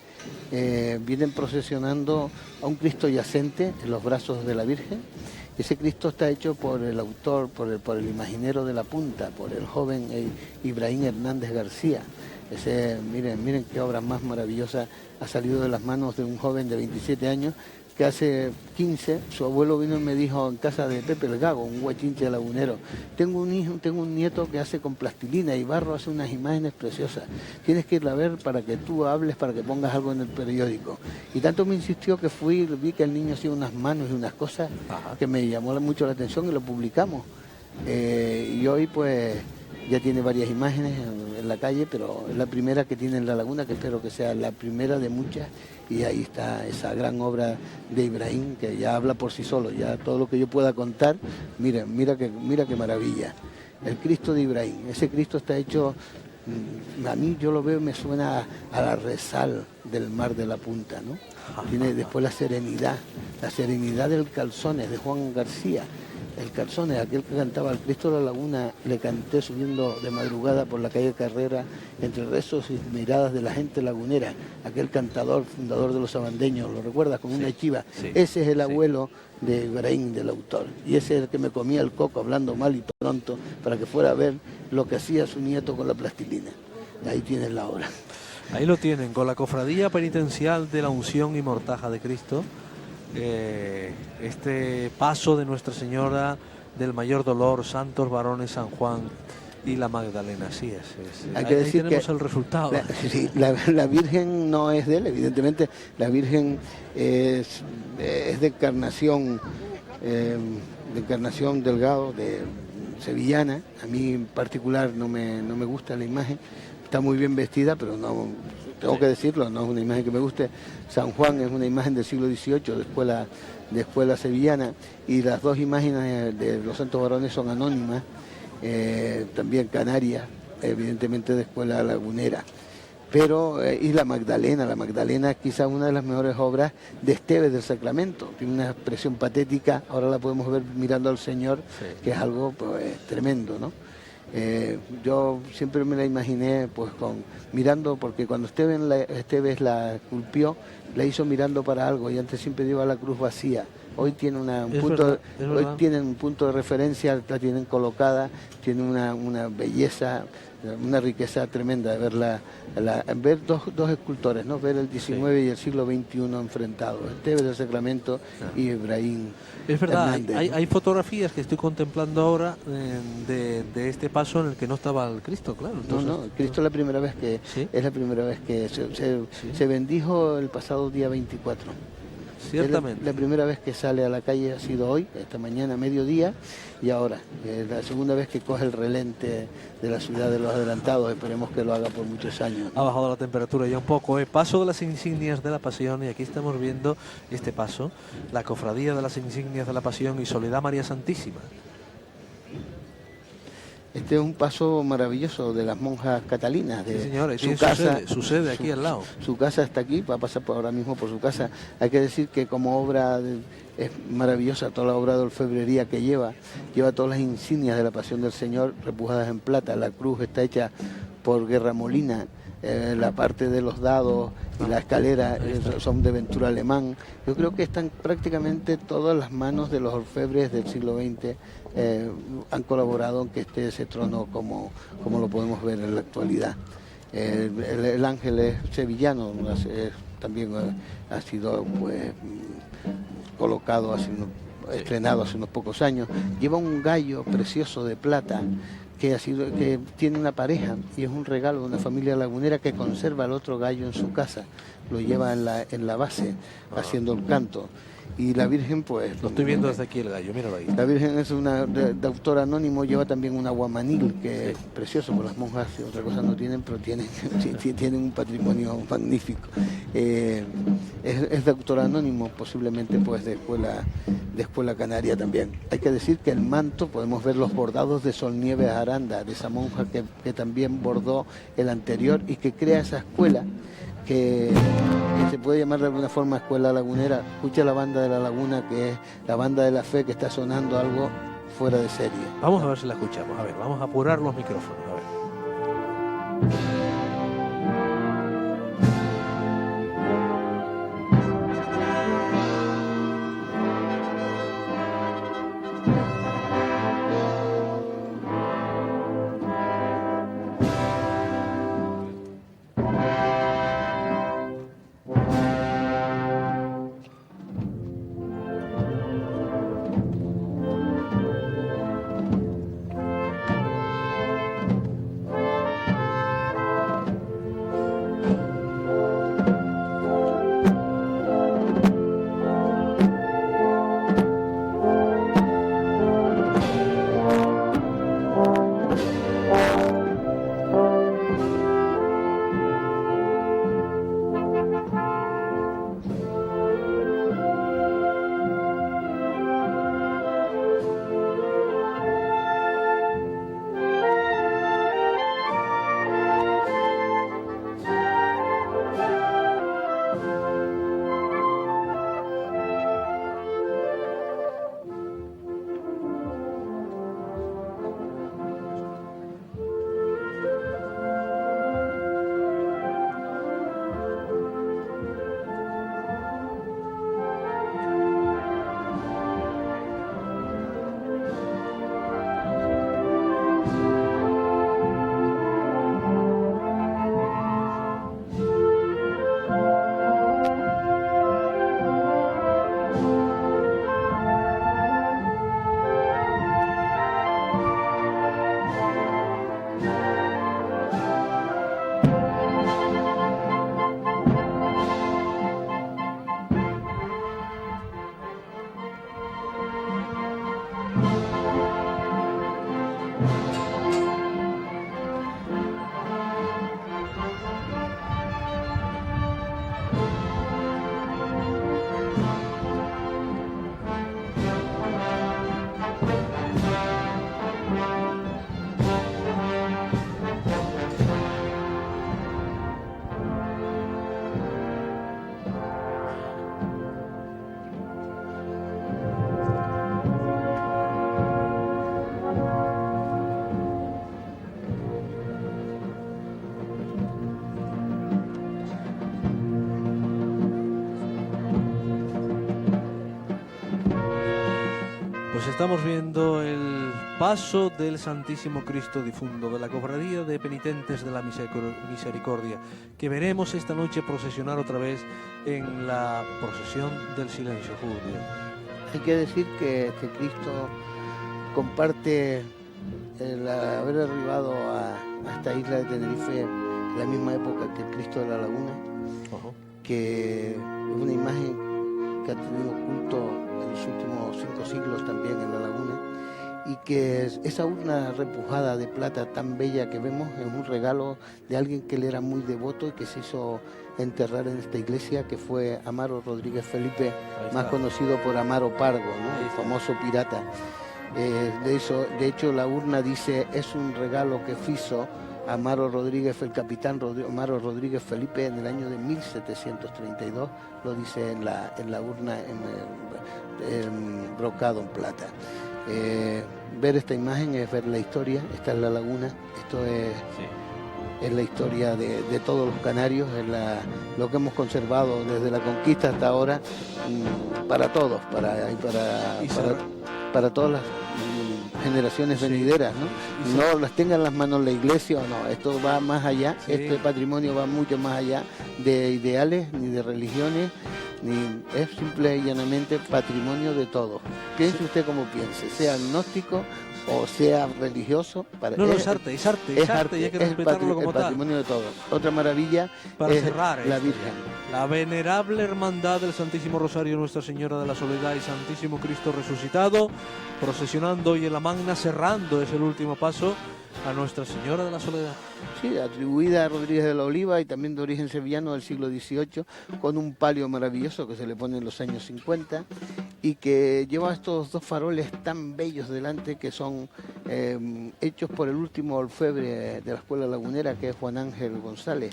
vienen procesionando a un Cristo yacente en los brazos de la Virgen. Ese Cristo está hecho por el autor, por el imaginero de la punta, por el joven Ibrahim Hernández García. Miren qué obra más maravillosa ha salido de las manos de un joven de 27 años, que hace 15, su abuelo vino y me dijo en casa de Pepe el Gago, un guachinche lagunero: tengo un nieto que hace con plastilina y barro, hace unas imágenes preciosas, tienes que irla a ver para que tú hables, para que pongas algo en el periódico. Y tanto me insistió que fui, vi que el niño hacía unas manos y unas cosas que me llamó mucho la atención, y lo publicamos. Y hoy pues ya tiene varias imágenes en la calle, pero es la primera que tiene en la laguna, que espero que sea la primera de muchas. Y ahí está esa gran obra de Ibrahim, que ya habla por sí solo, ya todo lo que yo pueda contar. Mira qué maravilla. El Cristo de Ibrahim, ese Cristo está hecho, a mí yo lo veo y me suena a la Rezal del Mar de la Punta, ¿no? Tiene después la serenidad del Calzones de Juan García. El Calzones, aquel que cantaba al Cristo de la Laguna, le canté subiendo de madrugada por la calle Carrera, entre rezos y miradas de la gente lagunera. Aquel cantador, fundador de los abandeños, ¿lo recuerdas? Con una chiva. Ese es el abuelo de Ibrahim, del autor. Y ese es el que me comía el coco hablando mal y pronto, para que fuera a ver lo que hacía su nieto con la plastilina. Ahí tienes la obra. Ahí lo tienen, con la Cofradía Penitencial de la Unción y Mortaja de Cristo. Este paso de Nuestra Señora del Mayor Dolor, Santos Varones, San Juan y la Magdalena. Así es. Hay que decir tenemos que el resultado. La Virgen no es de él, evidentemente. La Virgen es de Encarnación Delgado, de sevillana. A mí en particular no me gusta la imagen. Está muy bien vestida, pero no, tengo que decirlo, no es una imagen que me guste. San Juan es una imagen del siglo XVIII, de escuela sevillana, y las dos imágenes de los santos varones son anónimas, también canarias, evidentemente de escuela lagunera. Pero, y la Magdalena es quizá una de las mejores obras de Esteves del Sacramento. Tiene una expresión patética, ahora la podemos ver mirando al Señor, que es algo pues, tremendo, ¿no? Yo siempre me la imaginé pues mirando, porque cuando Esteves la esculpió, la hizo mirando para algo, y antes siempre lleva la cruz vacía. Hoy tiene hoy tienen un punto de referencia, la tienen colocada, tiene una belleza, una riqueza tremenda de ver dos escultores, ¿no? Ver el XIX y el siglo XXI enfrentados, Esteves del Sacramento y Ibrahim. Es verdad, Hernández, hay fotografías que estoy contemplando ahora de este paso en el que no estaba el Cristo, claro. Entonces, el Cristo es la primera vez que se bendijo el pasado día 24. Ciertamente. La primera vez que sale a la calle ha sido hoy, esta mañana, mediodía, y ahora. Es la segunda vez que coge el relente de la ciudad de los adelantados. Esperemos que lo haga por muchos años, ¿no? Ha bajado la temperatura ya un poco. Paso de las insignias de la Pasión, y aquí estamos viendo este paso, la Cofradía de las Insignias de la Pasión y Soledad María Santísima. Este es un paso maravilloso de las monjas catalinas, de sí, señor, su casa, su sede aquí al lado. Su casa está aquí, va a pasar ahora mismo por su casa. Hay que decir que como obra es maravillosa toda la obra de orfebrería que lleva todas las insignias de la Pasión del Señor repujadas en plata. La cruz está hecha por Guerra Molina, la parte de los dados y la escalera son de Ventura Alemán. Yo creo que están prácticamente todas las manos de los orfebres del siglo XX han colaborado en que esté ese trono como lo podemos ver en la actualidad. El ángel es sevillano, también ha sido pues colocado estrenado hace unos pocos años. Lleva un gallo precioso de plata que tiene una pareja, y es un regalo de una familia lagunera que conserva el otro gallo en su casa, lo lleva en la base haciendo el canto. Y la Virgen, pues... Lo estoy viendo desde aquí el gallo, míralo ahí. La Virgen es una de autor anónimo, lleva también un aguamanil, que es precioso, porque las monjas otra cosa no tienen, pero tienen un patrimonio magnífico. Es de autor anónimo, posiblemente pues de escuela canaria también. Hay que decir que el manto, podemos ver los bordados de Sol Nieves Aranda, de esa monja que también bordó el anterior y que crea esa escuela, que se puede llamar de alguna forma escuela lagunera. Escucha la banda de la laguna, que es la banda de la fe, que está sonando algo fuera de serie. Vamos a ver si la escuchamos, a ver, vamos a apurar los micrófonos, a ver. estamos viendo el paso del Santísimo Cristo Difunto de la Cofradía de Penitentes de la Misericordia, que veremos esta noche procesionar otra vez en la procesión del silencio, Julio. Hay que decir que Cristo comparte el haber arribado a esta isla de Tenerife en la misma época que el Cristo de la Laguna, que es una imagen que ha tenido culto en los últimos 5 siglos también en la laguna, y que esa urna repujada de plata tan bella que vemos es un regalo de alguien que le era muy devoto y que se hizo enterrar en esta iglesia, que fue Amaro Rodríguez Felipe, más conocido por Amaro Pargo, ¿no? El famoso pirata. De hecho, la urna dice, es un regalo que hizo Amaro Rodríguez, el capitán Amaro Rodríguez Felipe, en el año de 1732, lo dice en la urna brocado en plata. Ver esta imagen es ver la historia. Esta es la laguna, esto es la historia de todos los canarios, es lo que hemos conservado desde la conquista hasta ahora, para todos, para todas las generaciones venideras, ¿no? No las tenga en las manos la iglesia o no, esto va más allá, este patrimonio va mucho más allá de ideales ni de religiones, ni es simple y llanamente patrimonio de todos. Piense usted como piense, sea agnóstico o sea religioso. Es arte, y hay que respetarlo como tal. Patrimonio de todos. Otra maravilla para es cerrar la Virgen. La venerable hermandad del Santísimo Rosario Nuestra Señora de la Soledad y Santísimo Cristo Resucitado, procesionando hoy en la Magna, cerrando, es el último paso, a Nuestra Señora de la Soledad. Sí, atribuida a Rodríguez de la Oliva y también de origen sevillano del siglo XVIII, con un palio maravilloso que se le pone en los años 50 y que lleva estos 2 faroles tan bellos delante, que son hechos por el último orfebre de la Escuela Lagunera, que es Juan Ángel González,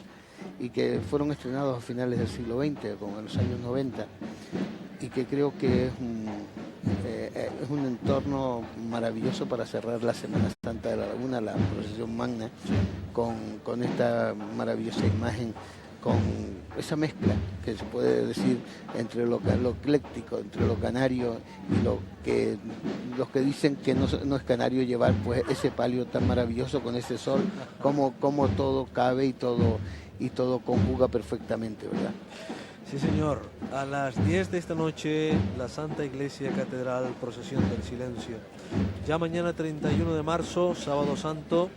y que fueron estrenados a finales del siglo XX, como en los años 90, y que creo que es un entorno maravilloso para cerrar la Semana Santa de la Laguna, la procesión magna, con esta maravillosa imagen, con esa mezcla que se puede decir entre lo ecléctico, entre lo canario y los que dicen que no es canario llevar pues ese palio tan maravilloso con ese sol, como todo cabe y todo conjuga perfectamente, ¿verdad? Sí, señor. A las 10 de esta noche, la Santa Iglesia Catedral, procesión del silencio. Ya mañana 31 de marzo, sábado santo,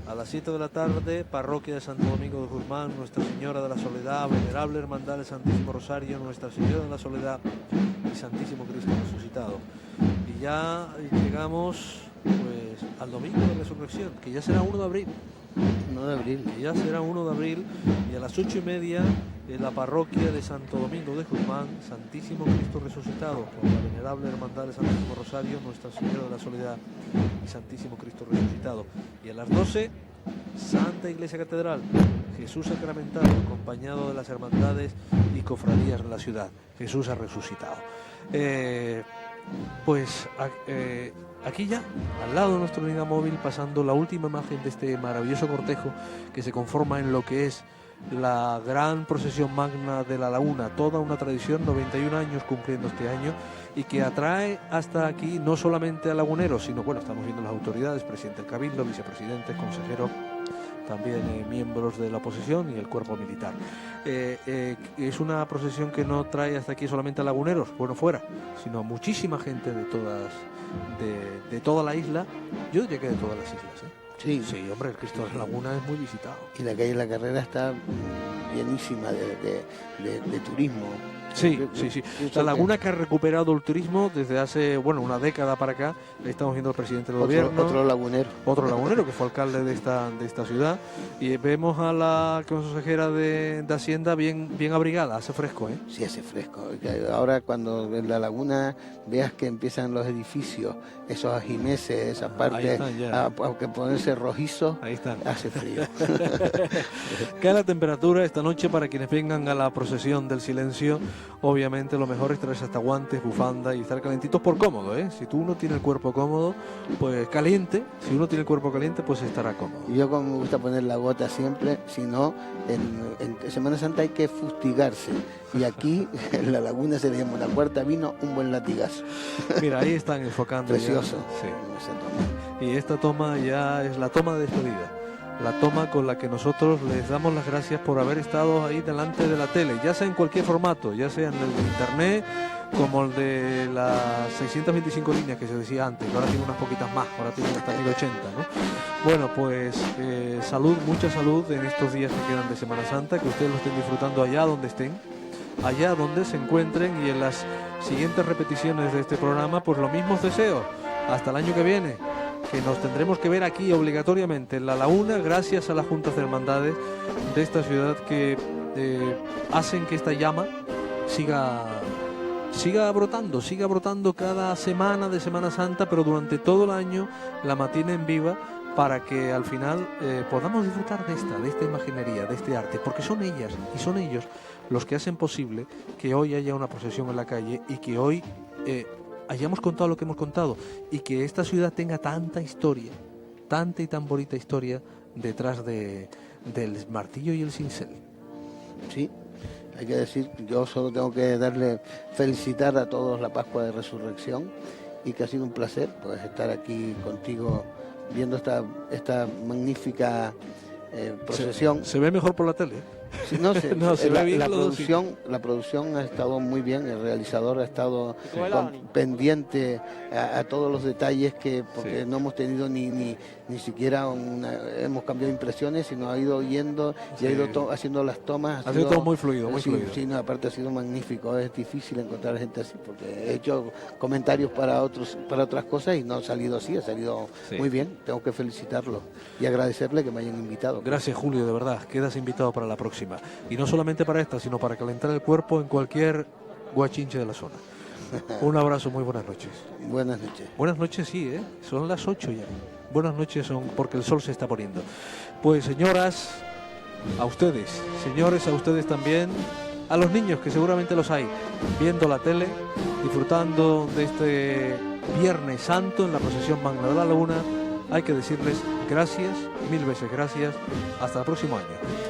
a las 7 de la tarde, parroquia de Santo Domingo de Guzmán, Nuestra Señora de la Soledad, venerable hermandad del Santísimo Rosario, Nuestra Señora de la Soledad y Santísimo Cristo Resucitado. Y ya llegamos pues al domingo de resurrección, que ya será 1 de abril. 1 de abril. Que ya será 1 de abril, y a las 8:30 en la parroquia de Santo Domingo de Guzmán, Santísimo Cristo Resucitado, con la venerable hermandad del Santísimo Rosario, Nuestra Señora de la Soledad y Santísimo Cristo Resucitado. Y a las 12, Santa Iglesia Catedral, Jesús sacramentado, acompañado de las hermandades y cofradías de la ciudad. Jesús ha resucitado. Aquí ya, al lado de nuestra unidad móvil, pasando la última imagen de este maravilloso cortejo que se conforma en lo que es la gran procesión magna de la Laguna, toda una tradición, 91 años cumpliendo este año, y que atrae hasta aquí no solamente a laguneros, sino, bueno, estamos viendo las autoridades, presidente del Cabildo, vicepresidente, consejero, también miembros de la oposición y el cuerpo militar. Es una procesión que no trae hasta aquí solamente a laguneros, bueno, fuera, sino a muchísima gente de toda la isla, yo diría que de todas las islas, ¿eh? Sí, hombre, el Cristo de la Laguna es muy visitado. Y la calle La Carrera está llenísima de turismo. Sí. La Laguna que ha recuperado el turismo desde hace, una década para acá. Estamos viendo al presidente del gobierno. Otro lagunero que fue alcalde de esta ciudad. Y vemos a la consejera de Hacienda bien abrigada, hace fresco, ¿eh? Sí, hace fresco. Ahora cuando en la laguna veas que empiezan los edificios, esos ajimeces, esa parte, a ponerse rojizo, ahí están. Hace frío. Cae la temperatura, esta noche para quienes vengan a la procesión del silencio. Obviamente lo mejor es traerse hasta guantes, bufanda y estar calentitos por cómodo, ¿eh? Si tú uno tiene el cuerpo cómodo, pues caliente. Si uno tiene el cuerpo caliente, pues estará cómodo. Y yo, como me gusta poner la gota siempre, si no, en Semana Santa hay que fustigarse. Y aquí en la laguna se le llama una cuarta vino, un buen latigazo. Mira, ahí están enfocando. Precioso. Ya. Sí. Esa toma. Y esta toma ya es la toma de despedida. La toma con la que nosotros les damos las gracias por haber estado ahí delante de la tele, ya sea en cualquier formato, ya sea en el de internet, como el de las 625 líneas que se decía antes, que ahora tiene unas poquitas más, ahora tiene hasta 1080, ¿no? Bueno, pues salud, mucha salud en estos días que quedan de Semana Santa, que ustedes lo estén disfrutando allá donde estén, allá donde se encuentren, y en las siguientes repeticiones de este programa, pues los mismos deseos, hasta el año que viene, que nos tendremos que ver aquí obligatoriamente en La Laguna, gracias a las juntas de hermandades de esta ciudad que hacen que esta llama siga brotando cada semana de Semana Santa, pero durante todo el año la mantienen viva para que al final podamos disfrutar de esta imaginería, de este arte, porque son ellas y son ellos los que hacen posible que hoy haya una procesión en la calle y que hoy hayamos contado lo que hemos contado y que esta ciudad tenga tanta historia, tanta y tan bonita historia detrás del martillo y el cincel. Sí, hay que decir, yo solo tengo que felicitar a todos la Pascua de Resurrección, y que ha sido un placer pues estar aquí contigo viendo esta magnífica procesión. Se ve mejor por la tele. Sí, no, se ve bien la producción ha estado muy bien, el realizador ha estado pendiente a todos los detalles, porque no hemos tenido ni siquiera hemos cambiado impresiones, sino ha ido oyendo y ha ido haciendo las tomas. Ha sido todo muy fluido, Sí, no, aparte ha sido magnífico. Es difícil encontrar gente así, porque he hecho comentarios para otras cosas y no ha salido así, ha salido muy bien. Tengo que felicitarlo y agradecerle que me hayan invitado. Gracias, Julio, de verdad, quedas invitado para la próxima. Y no solamente para esta, sino para calentar el cuerpo en cualquier guachinche de la zona. Un abrazo, muy buenas noches. Buenas noches. Buenas noches, sí, son las 8 ya. Buenas noches son porque el sol se está poniendo. Pues señoras, a ustedes, señores, a ustedes también, a los niños, que seguramente los hay, viendo la tele, disfrutando de este Viernes Santo en la procesión magna de la Laguna, hay que decirles gracias, mil veces gracias, hasta el próximo año.